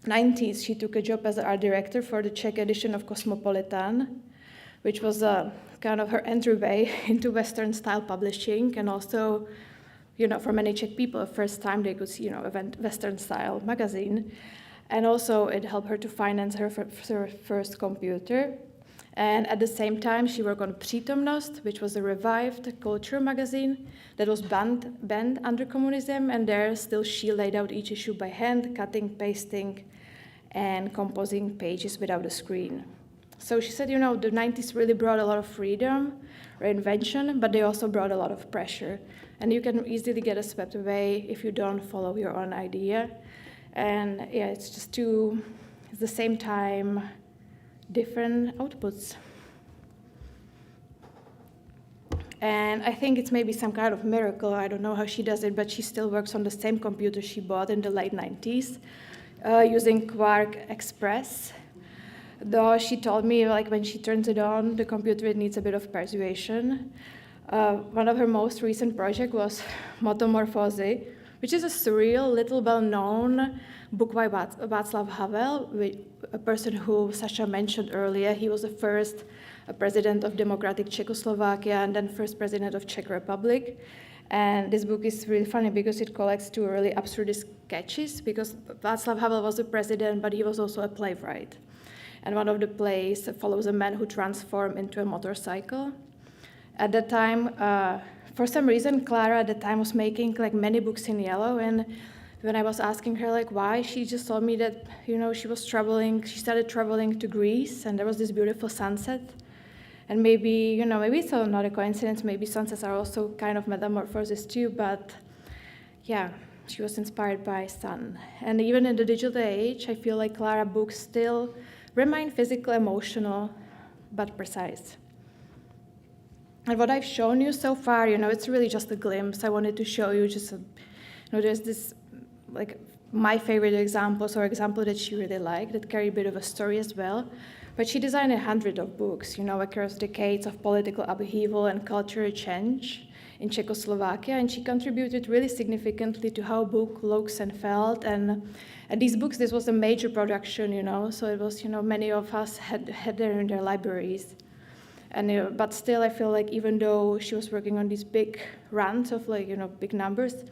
90s, she took a job as an art director for the Czech edition of Cosmopolitan, which was kind of her entryway into Western style publishing, and also, for many Czech people, the first time they could see, a Western style magazine. And also it helped her to finance her first computer. And at the same time, she worked on Přítomnost, which was a revived culture magazine that was banned under communism, and there still she laid out each issue by hand, cutting, pasting, and composing pages without a screen. So she said, the 90s really brought a lot of freedom, reinvention, but they also brought a lot of pressure. And you can easily get swept away if you don't follow your own idea. And yeah, it's just at the same time, different outputs. And I think it's maybe some kind of miracle. I don't know how she does it, but she still works on the same computer she bought in the late 90s, using Quark Express. Though she told me, when she turns it on, the computer, it needs a bit of persuasion. One of her most recent projects was Metamorphozy, which is a surreal, little well-known book by Václav Havel, a person who Sasha mentioned earlier. He was the first president of democratic Czechoslovakia and then first president of Czech Republic. And this book is really funny because it collects 2 really absurdist sketches, because Václav Havel was the president, but he was also a playwright. And one of the plays follows a man who transformed into a motorcycle. At that time, for some reason, Clara at the time was making many books in yellow, and when I was asking her why, she just told me that she started traveling to Greece, and there was this beautiful sunset. And maybe it's not a coincidence, maybe sunsets are also kind of metamorphoses too, but yeah, she was inspired by sun. And even in the digital age, I feel like Clara books still remain physical, emotional, but precise. And what I've shown you so far, it's really just a glimpse. I wanted to show you there's this, my favorite examples or example that she really liked that carry a bit of a story as well. But she designed 100 of books, across decades of political upheaval and cultural change in Czechoslovakia, and she contributed really significantly to how book looks and felt. And these books, this was a major production, so it was, many of us had them in their libraries. And but still, I feel like even though she was working on these big runs of big numbers,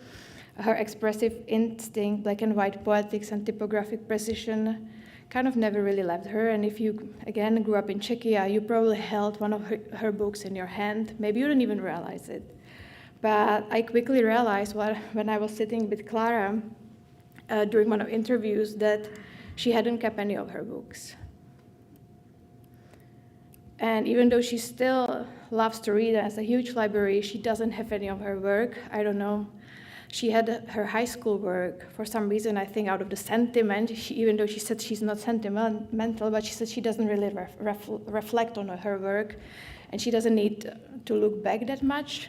Her expressive instinct, black and white poetics, and typographic precision kind of never really left her. And if you, again, grew up in Czechia, you probably held one of her books in your hand. Maybe you didn't even realize it. But I quickly realized when I was sitting with Clara during one of the interviews that she hadn't kept any of her books. And even though she still loves to read and has a huge library, she doesn't have any of her work. I don't know. She had her high school work for some reason, I think out of the sentiment, even though she said she's not sentimental, but she said she doesn't really reflect on her work, and she doesn't need to look back that much,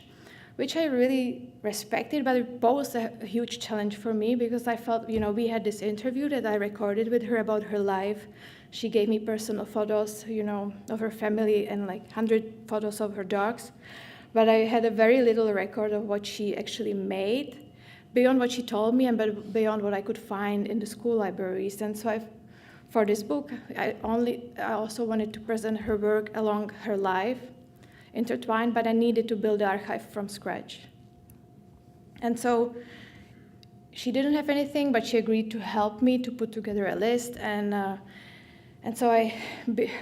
which I really respected, but it posed a huge challenge for me because I felt, we had this interview that I recorded with her about her life. She gave me personal photos, of her family and like 100 photos of her dogs, but I had a very little record of what she actually made, beyond what she told me and beyond what I could find in the school libraries. And so for this book, I also wanted to present her work along her life, intertwined, but I needed to build the archive from scratch. And so she didn't have anything, but she agreed to help me to put together a list. And so I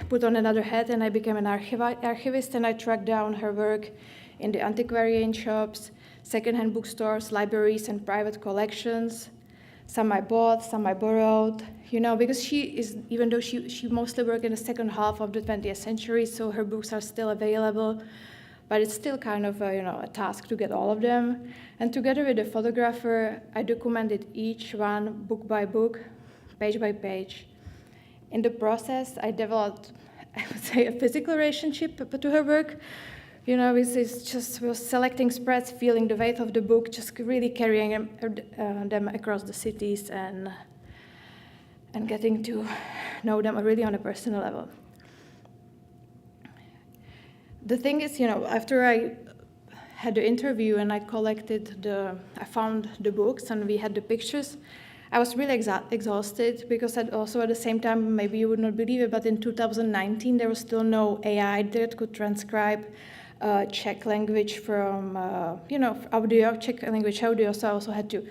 put on another hat and I became an archivist, and I tracked down her work in the antiquarian shops, secondhand bookstores, libraries, and private collections. Some I bought, some I borrowed, because she is, even though she mostly worked in the second half of the 20th century, so her books are still available, but it's still kind of a task to get all of them. And together with the photographer, I documented each one book by book, page by page. In the process, I developed, I would say, a physical relationship to her work. Was selecting spreads, feeling the weight of the book, just really carrying them across the cities and getting to know them really on a personal level. The thing is, after I had the interview and I found the books and we had the pictures, I was really exhausted because at the same time, maybe you would not believe it, but in 2019, there was still no AI that could transcribe Czech language from, audio, Czech language audio, so I also had to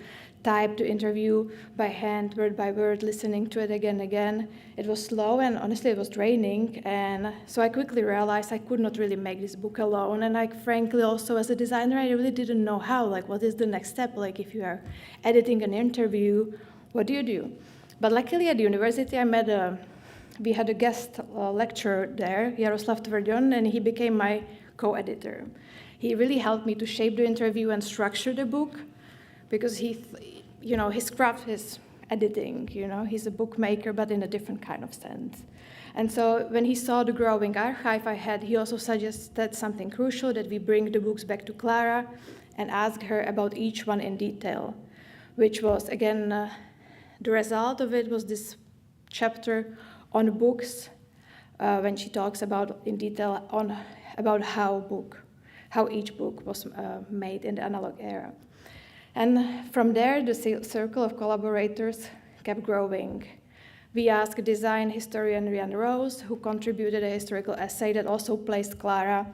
type the interview by hand, word by word, listening to it again and again. It was slow, and honestly, it was draining, and so I quickly realized I could not really make this book alone, and frankly, also as a designer, I really didn't know how, what is the next step? If you are editing an interview, what do you do? But luckily at the university, we had a guest lecturer there, Jaroslav Tvrdon, and he became my co-editor. He really helped me to shape the interview and structure the book because his craft is editing, he's a bookmaker, but in a different kind of sense. And so when he saw the growing archive I had, he also suggested something crucial, that we bring the books back to Clara and ask her about each one in detail, which was, again, the result of it was this chapter on books when she talks about in detail about how each book was made in the analog era. And from there, the circle of collaborators kept growing. We asked design historian Jan Rous, who contributed a historical essay that also placed Clara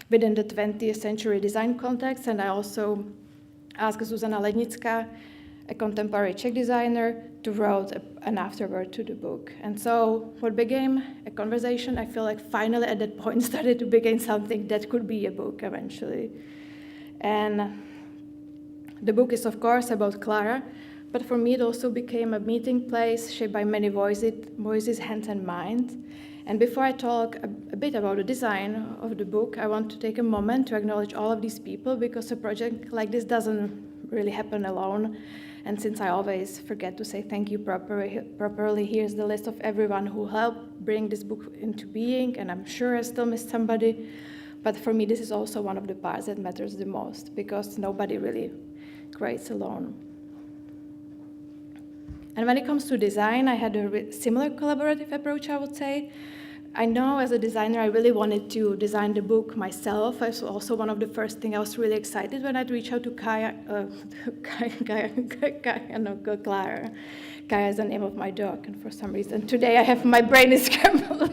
within the 20th century design context, and I also asked Zuzana Lednická, a contemporary Czech designer, to write an afterword to the book. And so what became a conversation, I feel like finally at that point started to become something that could be a book eventually. And the book is, of course, about Clara, but for me it also became a meeting place shaped by many voices, hands, and minds. And before I talk a bit about the design of the book, I want to take a moment to acknowledge all of these people, because a project like this doesn't really happen alone. And since I always forget to say thank you properly, here's the list of everyone who helped bring this book into being, and I'm sure I still missed somebody. But for me, this is also one of the parts that matters the most, because nobody really creates alone. And when it comes to design, I had a similar collaborative approach, I would say. I know as a designer, I really wanted to design the book myself. It's also one of the first things I was really excited when I'd reach out to Clara. Kaya is the name of my dog, and for some reason today my brain is scrambled.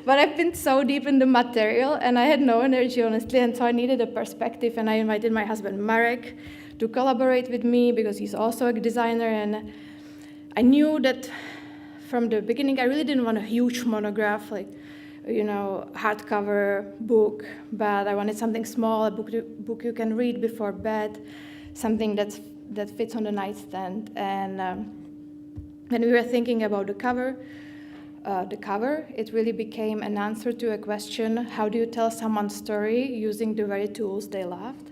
but I've been so deep in the material, and I had no energy, honestly, and so I needed a perspective, and I invited my husband, Marek, to collaborate with me, because he's also a designer, and I knew that from the beginning, I really didn't want a huge monograph, like, hardcover book, but I wanted something small, a book you can read before bed, something that fits on the nightstand. And when we were thinking about the cover, it really became an answer to a question: how do you tell someone's story using the very tools they loved?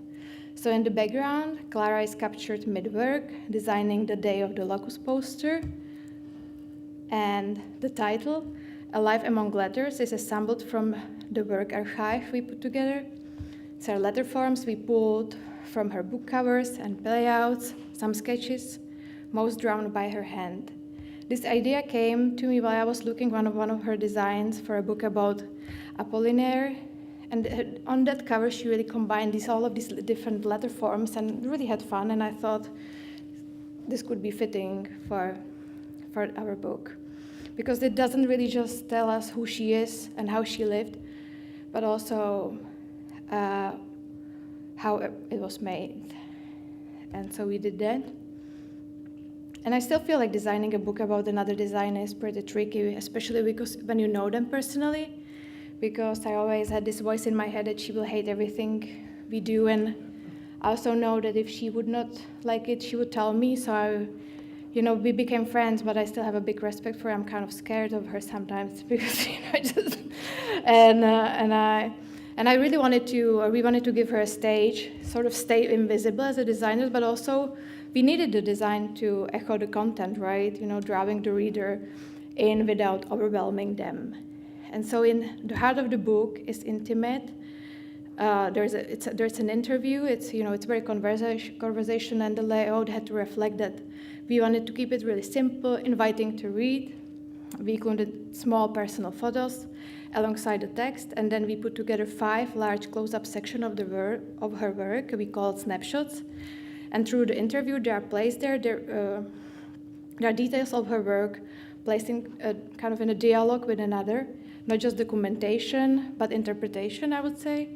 So in the background, Clara is captured mid-work, designing the Day of the Locus poster, and the title, A Life Among Letters, is assembled from the work archive we put together. It's our letter forms we pulled from her book covers and layouts, some sketches, most drawn by her hand. This idea came to me while I was looking one of her designs for a book about Apollinaire, and on that cover she really combined all of these different letter forms and really had fun, and I thought this could be fitting for our book, because it doesn't really just tell us who she is and how she lived, but also how it was made. And so we did that. And I still feel like designing a book about another designer is pretty tricky, especially because when you know them personally, because I always had this voice in my head that she will hate everything we do, and I also know that if she would not like it, she would tell me, so we became friends, but I still have a big respect for her. I'm kind of scared of her sometimes because, and I really wanted to, we wanted to give her a stage, sort of stay invisible as a designer, but also we needed the design to echo the content, right? Drawing the reader in without overwhelming them. And so in the heart of the book is intimate. There's an interview. It's very conversation, and the layout had to reflect that. We wanted to keep it really simple, inviting to read. We included small personal photos alongside the text, and then we put together 5 large close-up sections of her work. We call it snapshots. And through the interview, they are placed there. There are details of her work placed in kind of in a dialogue with another, not just documentation, but interpretation, I would say.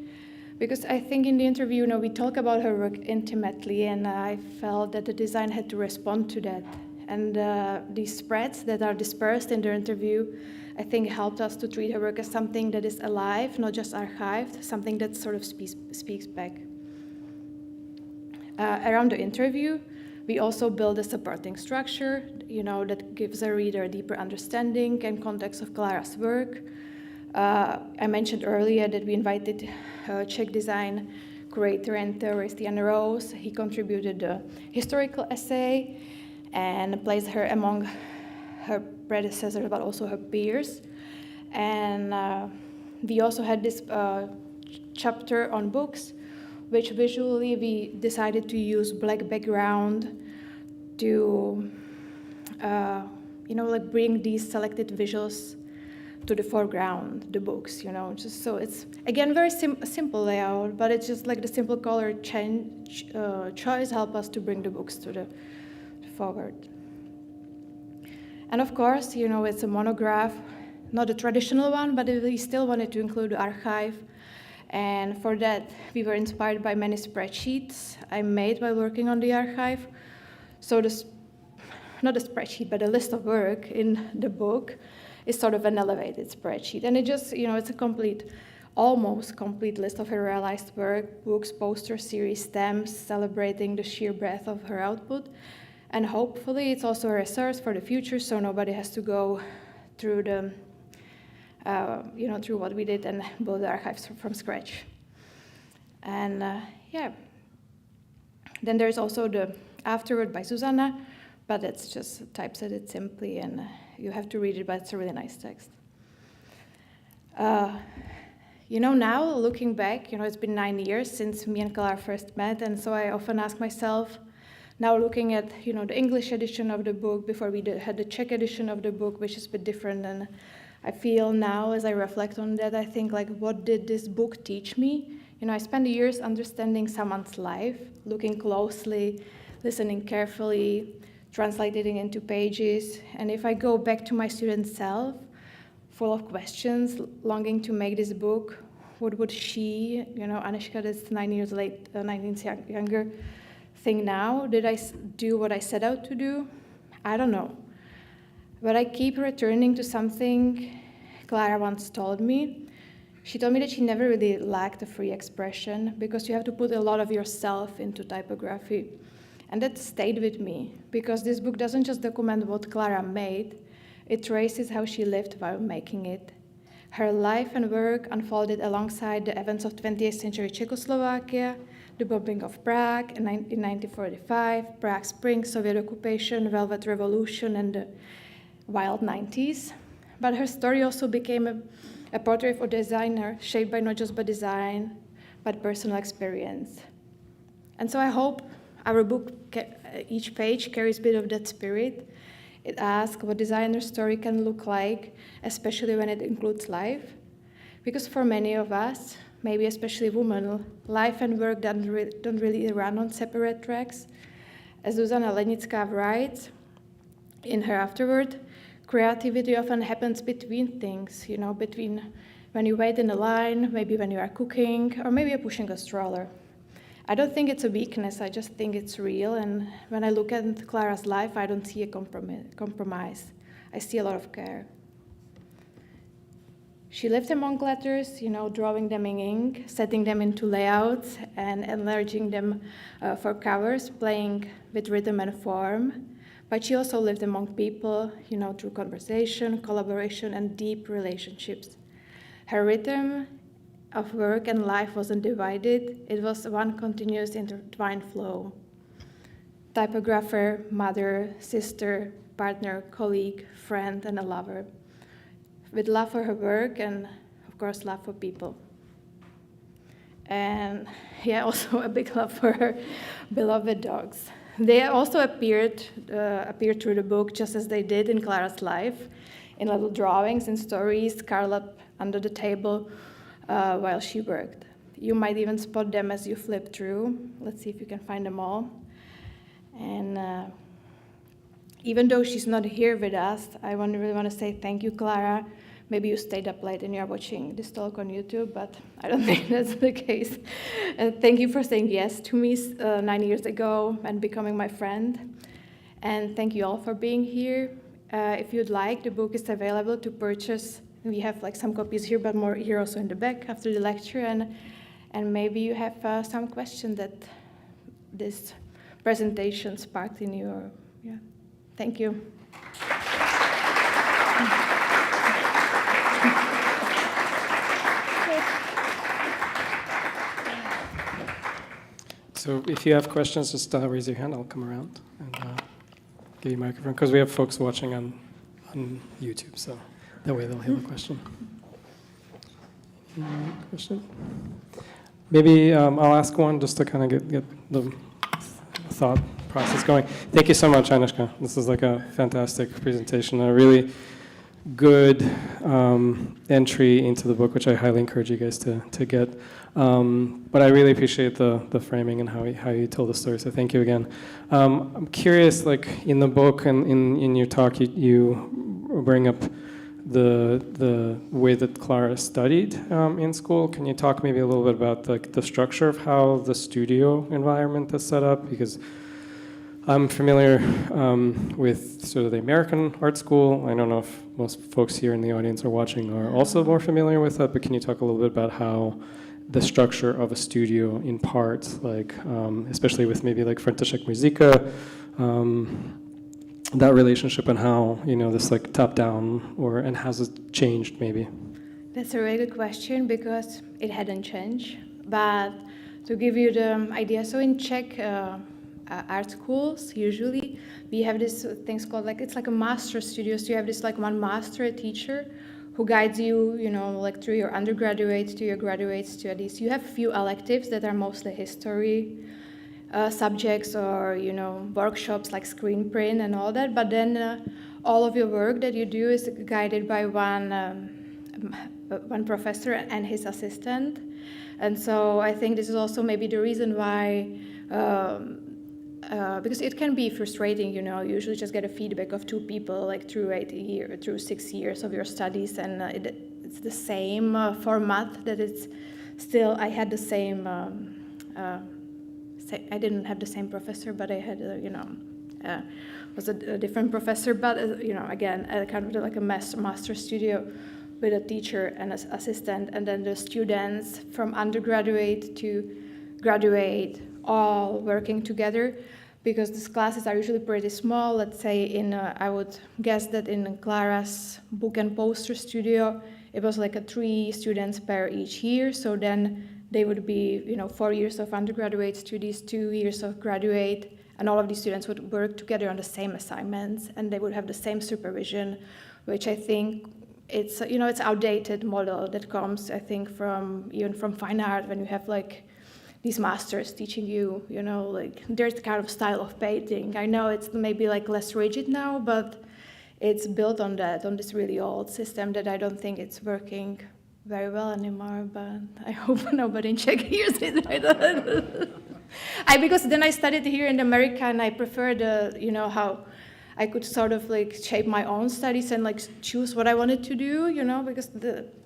Because I think in the interview, we talk about her work intimately, and I felt that the design had to respond to that. And these spreads that are dispersed in the interview, I think helped us to treat her work as something that is alive, not just archived, something that sort of speaks back. Around the interview, we also build a supporting structure, that gives a reader a deeper understanding and context of Clara's work. I mentioned earlier that we invited Czech design curator and theorist Jan Rous. He contributed a historical essay and placed her among her predecessors, but also her peers. And we also had this chapter on books, which visually we decided to use black background to, bring these selected visuals to the foreground, the books, just so it's, again, very simple layout, but it's just like the simple color choice help us to bring the books to the forward. And of course, it's a monograph, not a traditional one, but we still wanted to include the archive. And for that, we were inspired by many spreadsheets I made while working on the archive. So not a spreadsheet, but a list of work in the book is sort of an elevated spreadsheet. And it just, it's a almost complete list of her realized work, books, posters, series, stamps, celebrating the sheer breadth of her output. And hopefully it's also a resource for the future, so nobody has to go through through what we did and build the archives from scratch. And then there's also the afterword by Zuzana, but it's just typeset it simply, and you have to read it, but it's a really nice text. Now looking back, it's been 9 years since me and Clara first met, and so I often ask myself, now looking at the English edition of the book before we had the Czech edition of the book, which is a bit different, and I feel now as I reflect on that, I think what did this book teach me? I spent years understanding someone's life, looking closely, listening carefully, translating into pages, and if I go back to my student self, full of questions, longing to make this book. What would she, Anežka that's 9 years younger, think now? Did I do what I set out to do? I don't know. But I keep returning to something Clara once told me. She told me that she never really lacked a free expression because you have to put a lot of yourself into typography. And that stayed with me because this book doesn't just document what Clara made, it traces how she lived while making it. Her life and work unfolded alongside the events of 20th century Czechoslovakia, the bombing of Prague in 1945, Prague Spring, Soviet occupation, Velvet Revolution, and the wild 90s. But her story also became a portrait of a designer shaped by not just by design, but personal experience. And so I hope our book, each page carries a bit of that spirit. It asks what designer's story can look like, especially when it includes life. Because for many of us, maybe especially women, life and work don't really run on separate tracks. As Zuzana Lednická writes in her afterword, creativity often happens between things, between when you wait in a line, maybe when you are cooking, or maybe you're pushing a stroller. I don't think it's a weakness, I just think it's real, and when I look at Clara's life, I don't see a compromise. I see a lot of care. She lived among letters, drawing them in ink, setting them into layouts, and enlarging them for covers, playing with rhythm and form. But she also lived among people, through conversation, collaboration, and deep relationships. Her rhythm of work and life wasn't divided, it was one continuous intertwined flow. Typographer, mother, sister, partner, colleague, friend, and a lover. With love for her work and, of course, love for people. And also a big love for her beloved dogs. They also appeared through the book just as they did in Clara's life, in little drawings and stories curled up under the table while she worked. You might even spot them as you flip through. Let's see if you can find them all. And even though she's not here with us, I really want to say thank you, Clara. Maybe you stayed up late and you're watching this talk on YouTube, but I don't think that's the case. Thank you for saying yes to me 9 years ago and becoming my friend. And thank you all for being here. If you'd like, the book is available to purchase. We have some copies here, but more here also in the back after the lecture. And maybe you have some question that this presentation sparked in you. Thank you. So if you have questions, just raise your hand. I'll come around and give you a microphone, because we have folks watching on YouTube, so that way they'll hear the question. Question? Maybe I'll ask one just to kind of get the thought process going. Thank you so much, Anežka. This is a fantastic presentation, a really good entry into the book, which I highly encourage you guys to get. But I really appreciate the framing and how you told the story, so thank you again. I'm curious, in the book and in your talk, you bring up the way that Clara studied in school. Can you talk maybe a little bit about the structure of how the studio environment is set up? Because I'm familiar with sort of the American art school. I don't know if most folks here in the audience are watching are also more familiar with that, but can you talk a little bit about how the structure of a studio in parts, especially with maybe František Muzika, that relationship and how, this top-down, and has it changed maybe? That's a really good question because it hadn't changed. But to give you the idea, so in Czech art schools, usually we have these things called it's like a master studio. So you have this one master, a teacher, who guides you, through your undergraduate to your graduate studies. You have a few electives that are mostly history subjects or, workshops like screen print and all that. But then all of your work that you do is guided by one professor and his assistant. And so I think this is also maybe the reason why because it can be frustrating, you know, you usually just get a feedback of 2 people, like through 6 years of your studies, and it's the same format that it's still, I had the same, I didn't have the same professor, but I had, was a different professor, but, again, kind of like a master studio with a teacher and an assistant, and then the students from undergraduate to graduate all working together, because these classes are usually pretty small. Let's say I would guess that in Clara's book and poster studio, it was like 3 students per each year. So then they would be, 4 years of undergraduate studies, 2 years of graduate, and all of these students would work together on the same assignments, and they would have the same supervision, which I think it's outdated model that comes, I think, even from fine art, when you have like these masters teaching you, like there's the kind of style of painting. I know it's maybe like less rigid now, but it's built on this really old system that I don't think it's working very well anymore, but I hope nobody in Czech hears it. Because then I studied here in America, and I preferred, how I could sort of like shape my own studies and like choose what I wanted to do, because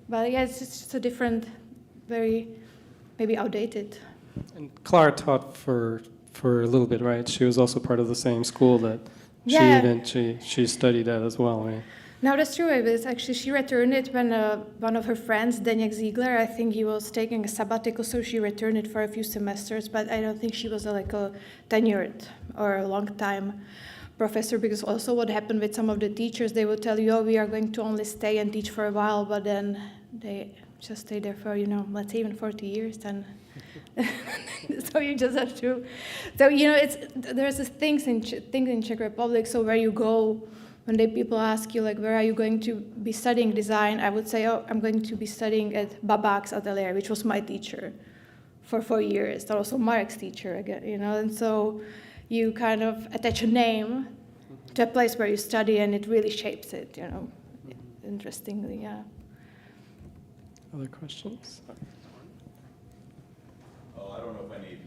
it's just a different, very maybe outdated. And Clara taught for a little bit, right? She was also part of the same school that she studied at as well, right? No, that's true. It was actually, she returned it when one of her friends, Zdeněk Ziegler, I think he was taking a sabbatical, so she returned it for a few semesters, but I don't think she was a tenured or a long time professor, because also what happened with some of the teachers, they would tell you, we are going to only stay and teach for a while, but then they just stay there for, let's say even 40 years, and so you just have to, there's this thing in Czech Republic, so where you go, when people ask you, like, where are you going to be studying design, I would say, I'm going to be studying at Babak's atelier, which was my teacher for 4 years. That was also Mark's teacher again, and so you kind of attach a name to a place where you study, and it really shapes it, interestingly, yeah. Other questions? I don't know if I need.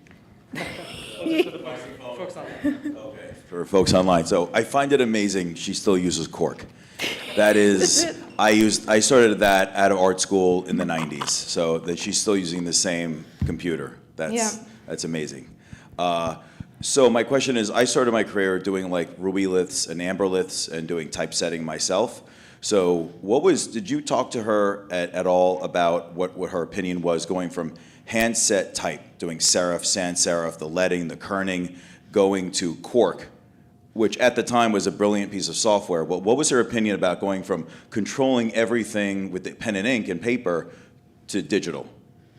Folks on. Okay, for folks online. So I find it amazing she still uses cork. That is, I started that out of art school in the 90s. So that she's still using the same computer. That's amazing. So my question is, I started my career doing like ruby liths and amber liths and doing typesetting myself. So did you talk to her at all about what her opinion was going from hand-set type, doing serif, sans serif, the leading, the kerning, going to cork, which at the time was a brilliant piece of software. What was her opinion about going from controlling everything with the pen and ink and paper to digital?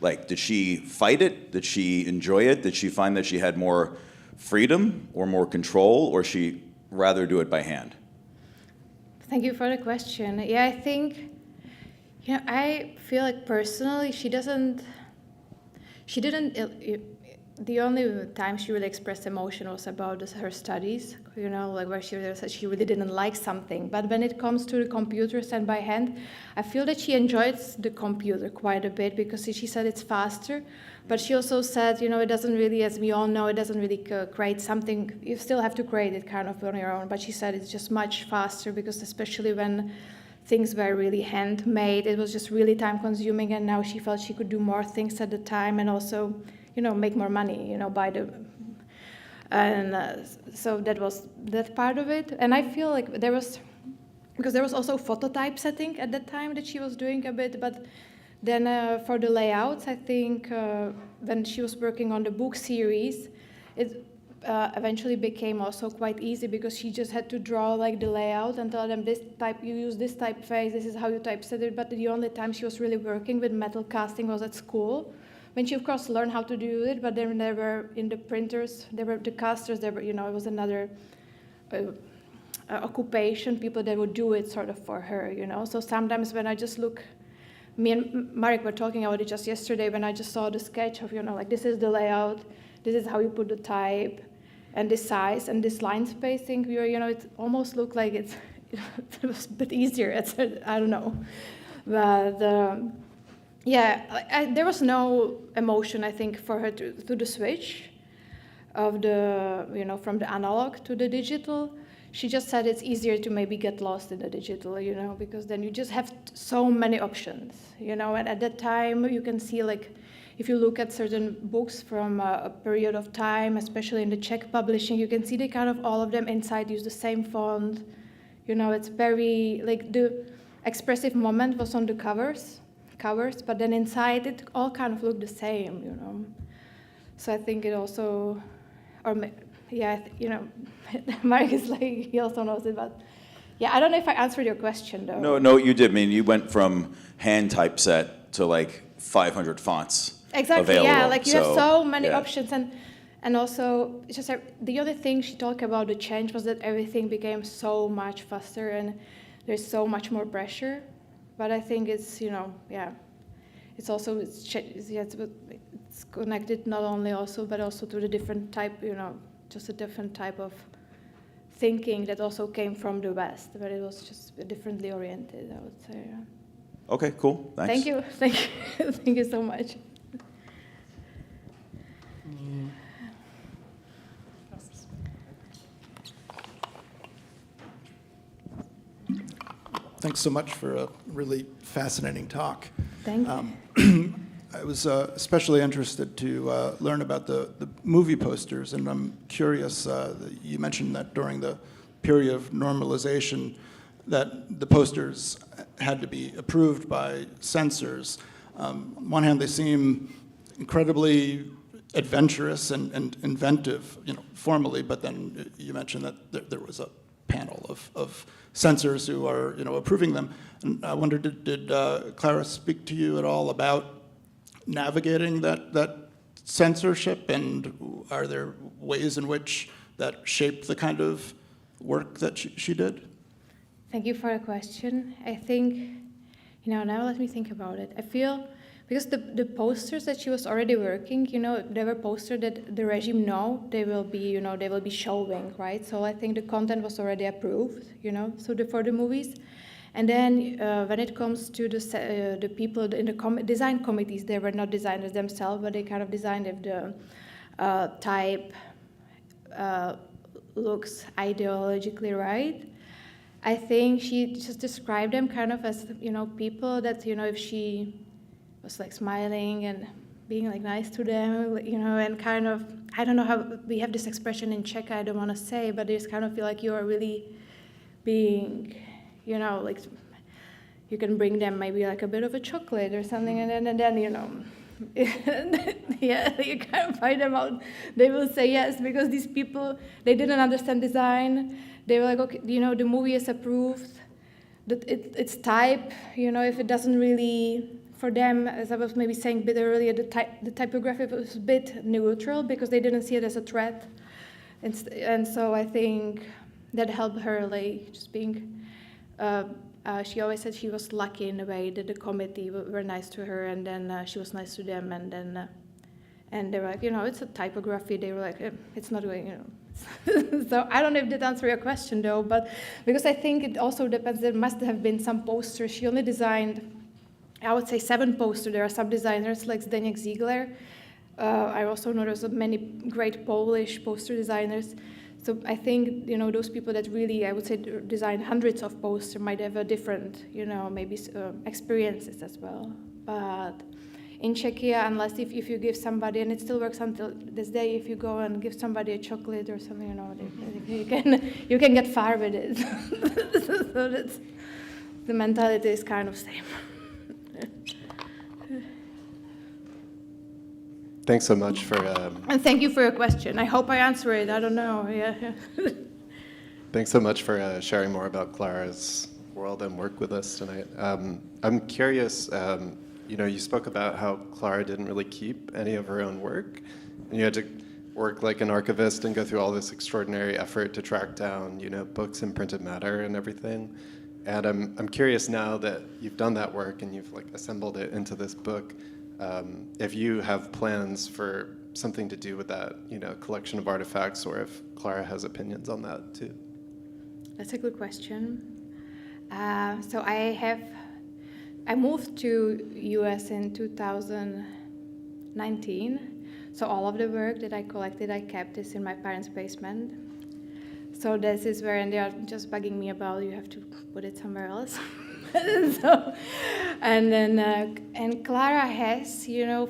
Like, did she fight it? Did she enjoy it? Did she find that she had more freedom or more control, or she rather do it by hand? Thank you for the question. Yeah, I think, I feel like personally the only time she really expressed emotion was about her studies, like where she really said she really didn't like something. But when it comes to the computers and by hand, I feel that she enjoys the computer quite a bit, because she said it's faster. But she also said, it doesn't really, as we all know, it doesn't really create something. You still have to create it kind of on your own. But she said it's just much faster, because especially when things were really handmade, it was just really time consuming, and now she felt she could do more things at the time, and also, make more money, so that was that part of it. And I feel like because there was also photo typesetting at that time that she was doing a bit, but then for the layouts, I think when she was working on the book series, it eventually became also quite easy, because she just had to draw like the layout and tell them you use this typeface, this is how you typeset it. But the only time she was really working with metal casting was at school, when she of course learned how to do it. But then there were in the printers, there were the casters, it was another occupation, people that would do it sort of for her, So sometimes when I just look, me and Marek were talking about it just yesterday, when I just saw the sketch of, like this is the layout, this is how you put the type, and this size and this line spacing, it almost looked like it was a bit easier. I don't know, but there was no emotion, I think, for her to the switch. of the, from the analog to the digital. She just said it's easier to maybe get lost in the digital, because then you just have so many options, and at that time you can see, like, if you look at certain books from a period of time, especially in the Czech publishing, you can see they kind of all of them inside use the same font. It's very, like, the expressive moment was on the covers, but then inside it all kind of looked the same, So I think it also, Mark is like, he also knows it, but yeah, I don't know if I answered your question though. No, you did. I mean, you went from hand typeset to like 500 fonts. Exactly, available. yeah, like you have so many yeah. options, and also it's just like, the other thing she talked about the change was that everything became so much faster and there's so much more pressure. But I think it's it's also it's connected not only also but also to the different type, just a different type of thinking that also came from the West, but it was just differently oriented, I would say. Yeah. Okay, cool. Thanks. Thank you, thank you so much. Thanks so much for a really fascinating talk. Thank you. I was especially interested to learn about the movie posters, and I'm curious, you mentioned that during the period of normalization that the posters had to be approved by censors. On one hand, they seem incredibly adventurous and inventive, formally, but then you mentioned that there was a panel of censors who are, approving them. And I wonder, did Clara speak to you at all about navigating that censorship, and are there ways in which that shaped the kind of work that she did? Thank you for the question. I think, now let me think about it. I feel, because the posters that she was already working, they were posters that the regime they will be showing, right? So I think the content was already approved, for the movies. And then when it comes to the people in the design committees, they were not designers themselves, but they kind of designed if the type looks ideologically right. I think she just described them kind of as, people that, if she was like smiling and being like nice to them, and kind of, I don't know how, we have this expression in Czech I don't want to say, but they just kind of feel like you are really being, like you can bring them maybe like a bit of a chocolate or something, and then yeah, you kind of find them out. They will say yes, because these people, they didn't understand design. They were like, okay, the movie is approved, that it's type, if it doesn't really, for them, as I was maybe saying a bit earlier, the typography was a bit neutral because they didn't see it as a threat. And so I think that helped her, like, just being, she always said she was lucky in a way that the committee were nice to her, and then she was nice to them, and then, and they were like, it's a typography. They were like, it's not going, So I don't know if that answers your question, though, but because I think it also depends, there must have been some posters. She only designed, I would say 7 posters. There are some designers like Zdeněk Ziegler. I also know there's many great Polish poster designers. So I think, those people that really, I would say, design hundreds of posters might have a different, maybe experiences as well. But in Czechia, unless if you give somebody, and it still works until this day, if you go and give somebody a chocolate or something, you can get far with it. So that's, the mentality is kind of same. Thanks so much for... And thank you for your question. I hope I answer it. I don't know. Yeah. Thanks so much for sharing more about Clara's world and work with us tonight. I'm curious, you spoke about how Clara didn't really keep any of her own work, and you had to work like an archivist and go through all this extraordinary effort to track down, books in printed matter and everything. And I'm curious now that you've done that work and you've assembled it into this book, if you have plans for something to do with that, collection of artifacts, or if Clara has opinions on that too. That's a good question. So I moved to US in 2019. So all of the work that I collected, I kept is in my parents' basement. So this is where, and they are just bugging me about, you have to put it somewhere else. And then and Clara has, you know,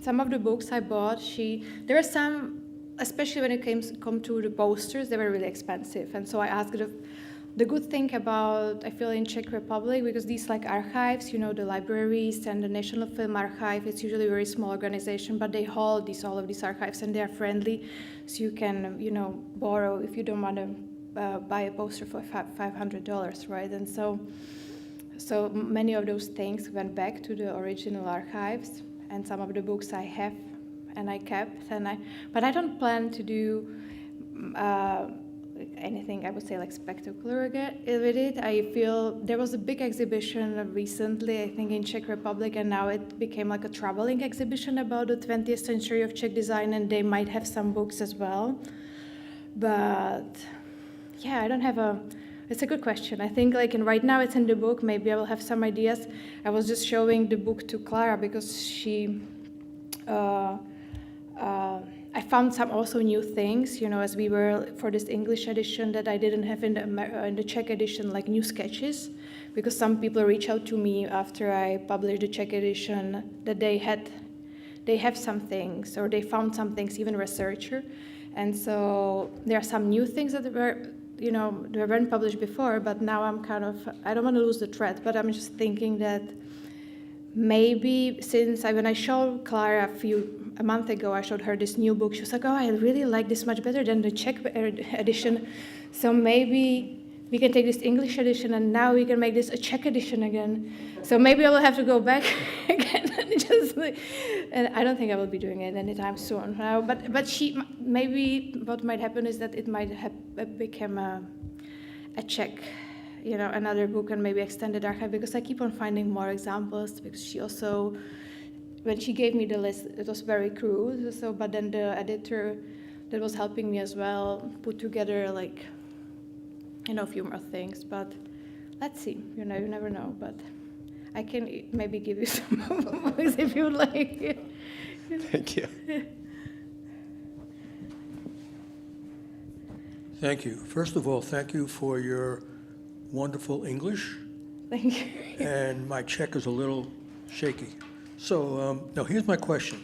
some of the books I bought, there are some, especially when it come to the posters, they were really expensive. And so I asked the good thing about, I feel, in Czech Republic, because these like archives, you know, the libraries and the National Film Archive, it's usually a very small organization, but they hold all of these archives, and they are friendly, so you can, you know, borrow if you don't want to buy a poster for $500, right? And so many of those things went back to the original archives, and some of the books I have and I kept, but I don't plan to do anything, I would say, like spectacular with it. I feel there was a big exhibition recently, I think, in Czech Republic, and now it became like a traveling exhibition about the 20th century of Czech design, and they might have some books as well. But yeah, I don't have it's a good question. I think right now it's in the book, maybe I will have some ideas. I was just showing the book to Clara because I found some also new things, you know, as we were for this English edition that I didn't have in the Czech edition, like new sketches, because some people reach out to me after I published the Czech edition that they have some things, or they found some things, even researcher. And so there are some new things that were, you know, they weren't published before, but now I'm I don't want to lose the thread, but I'm just thinking that maybe when I showed Clara a month ago, I showed her this new book. She was like, oh, I really like this much better than the Czech edition. So maybe we can take this English edition and now we can make this a Czech edition again. So maybe I will have to go back again and I don't think I will be doing it anytime soon. But maybe what might happen is that it might have become a Czech, you know, another book, and maybe extended archive, because I keep on finding more examples, because she also, when she gave me the list, it was very crude, but then the editor that was helping me as well put together a few more things, but let's see, you know, you never know, but I can maybe give you some books if you would like. Thank you. Thank you. First of all, thank you for your wonderful English. Thank you. And my Czech is a little shaky. So now here's my question.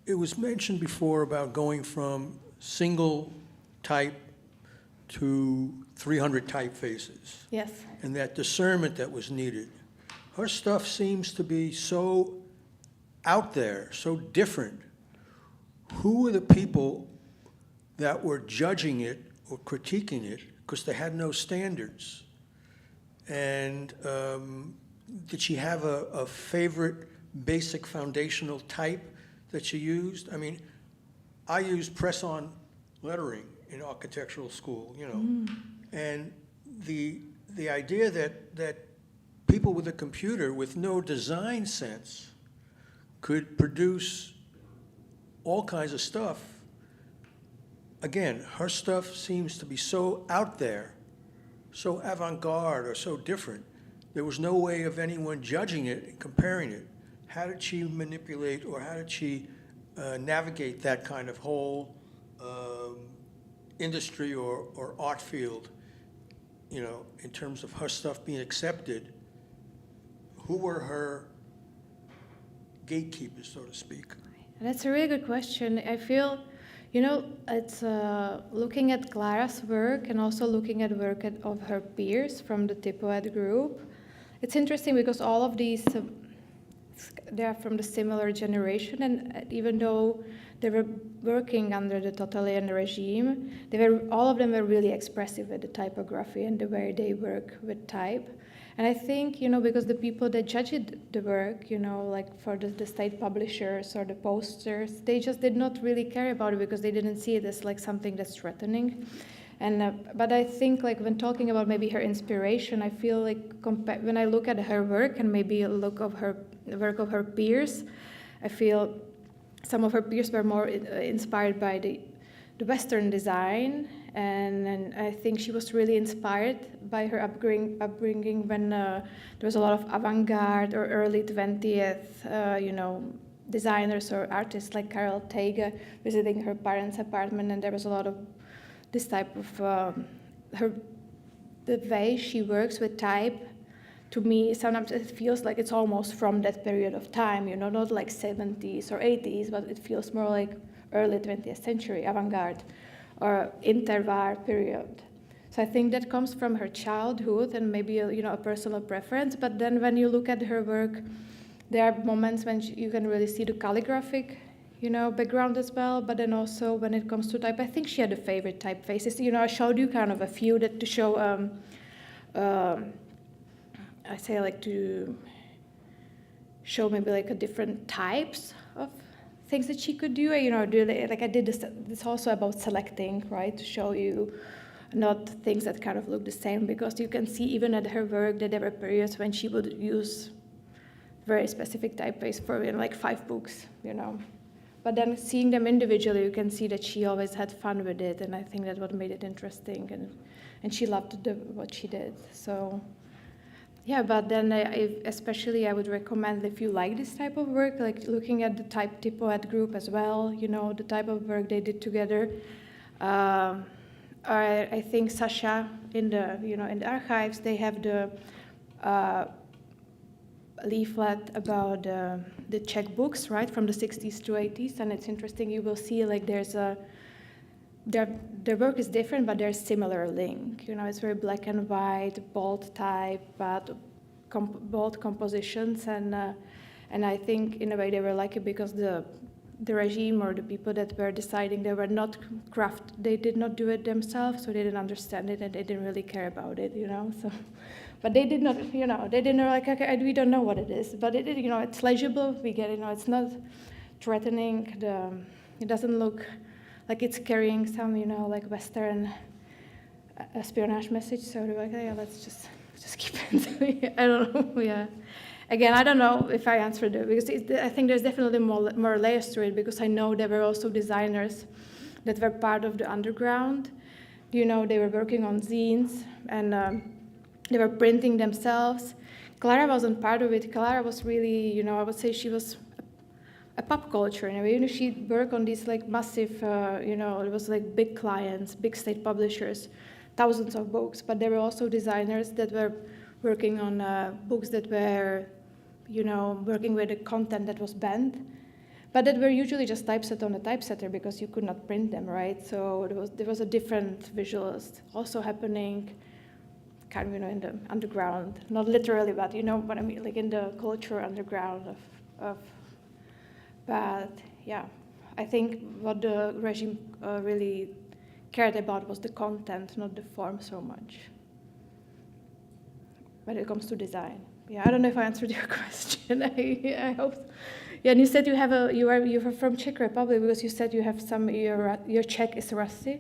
It was mentioned before about going from single type to 300 typefaces. Yes. And that discernment that was needed. Her stuff seems to be so out there, so different. Who were the people that were judging it or critiquing it, because they had no standards? And did she have a favorite basic foundational type that she used? I mean, I used press-on lettering in architectural school, you know, and the idea that people with a computer with no design sense could produce all kinds of stuff. Again, her stuff seems to be so out there, so avant-garde or so different. There was no way of anyone judging it and comparing it. How did she manipulate, or how did she navigate that kind of whole industry or art field, you know, in terms of her stuff being accepted? Who were her gatekeepers, so to speak? That's a really good question. I feel, you know, it's looking at Clara's work and also looking at work of her peers from the Typoed group. It's interesting because all of these, they are from the similar generation, and even though they were working under the totalitarian regime, all of them were really expressive with the typography and the way they work with type. And I think, you know, because the people that judged the work, you know, like for the state publishers or the posters, they just did not really care about it because they didn't see it as like something that's threatening. And but I think like when talking about maybe her inspiration, I feel like when I look at her work and maybe look of her work of her peers, I feel some of her peers were more inspired by the Western design, And I think she was really inspired by her upbringing when there was a lot of avant-garde or early 20th, designers or artists like Carol Tega visiting her parents' apartment, and there was a lot of this type of the way she works with type. To me, sometimes it feels like it's almost from that period of time, not like 70s or 80s, but it feels more like early 20th century avant-garde or interwar period. So I think that comes from her childhood and maybe a personal preference. But then when you look at her work, there are moments when you can really see the calligraphic, background as well. But then also when it comes to type, I think she had a favorite typefaces. I showed you kind of a few that to show. I say like to show maybe like a different types of things that she could do. Like I did this. It's also about selecting, right, to show you not things that kind of look the same, because you can see even at her work that there were periods when she would use very specific typeface for like 5 books, But then seeing them individually, you can see that she always had fun with it, and I think that's what made it interesting, and she loved what she did. So, yeah, but then especially I would recommend, if you like this type of work, like looking at the Type Typoet group as well, the type of work they did together. I think Sasha in the archives, they have the leaflet about the Czech books, right, from the 60s to 80s, and it's interesting. You will see like there's their work is different, but there's similar link. It's very black and white, bold type, but bold compositions, and I think in a way they were lucky because the regime or the people that were deciding, they were not they did not do it themselves, so they didn't understand it and they didn't really care about it, So, but they did not, they didn't know, like, okay, we don't know what it is, but it, it's legible. We get it, it's not threatening. It doesn't look like it's carrying some, like Western espionage message. So they're like, oh, yeah, let's just keep it. I don't know. Yeah. Again, I don't know if I answered it, because I think there's definitely more layers to it, because I know there were also designers that were part of the underground. They were working on zines and they were printing themselves. Clara wasn't part of it. Clara was really, I would say she was a pop culture in a way. She'd work on these like massive, it was like big clients, big state publishers, thousands of books. But there were also designers that were working on books that were, working with the content that was banned, but that were usually just typeset on a typesetter because you could not print them, right? So there was a different visuals also happening, kind of, in the underground, not literally, but what I mean, like in the culture underground of. But yeah, I think what the regime really cared about was the content, not the form so much. When it comes to design, yeah, I don't know if I answered your question. I hope. So. Yeah, and you said you are from Czech Republic, because you said you have your Czech is rusty.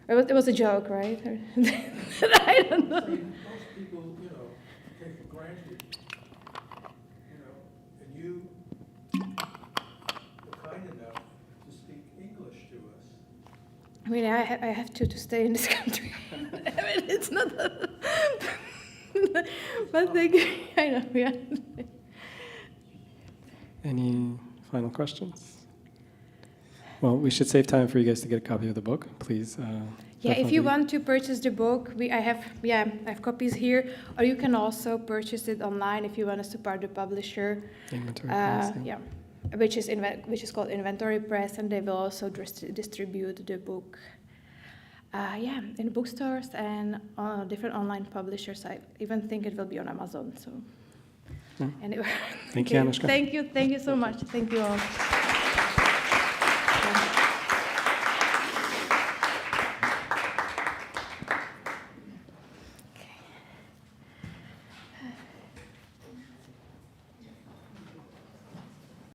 It was a joke, right? I don't know. Most people, take for granted, and you were kind enough to speak English to us. I mean, I have to stay in this country. I mean, it's not. But I know, yeah. Any final questions? Well, we should save time for you guys to get a copy of the book, please. Yeah, if you want to purchase the book, I have copies here, or you can also purchase it online if you want to support the publisher. Inventory Press, yeah, which is called Inventory Press, and they will also distribute the book. In bookstores and different online publishers. I even think it will be on Amazon. So, Yeah. anyway. Thank you, Anežka. Thank you so much. Thank you all.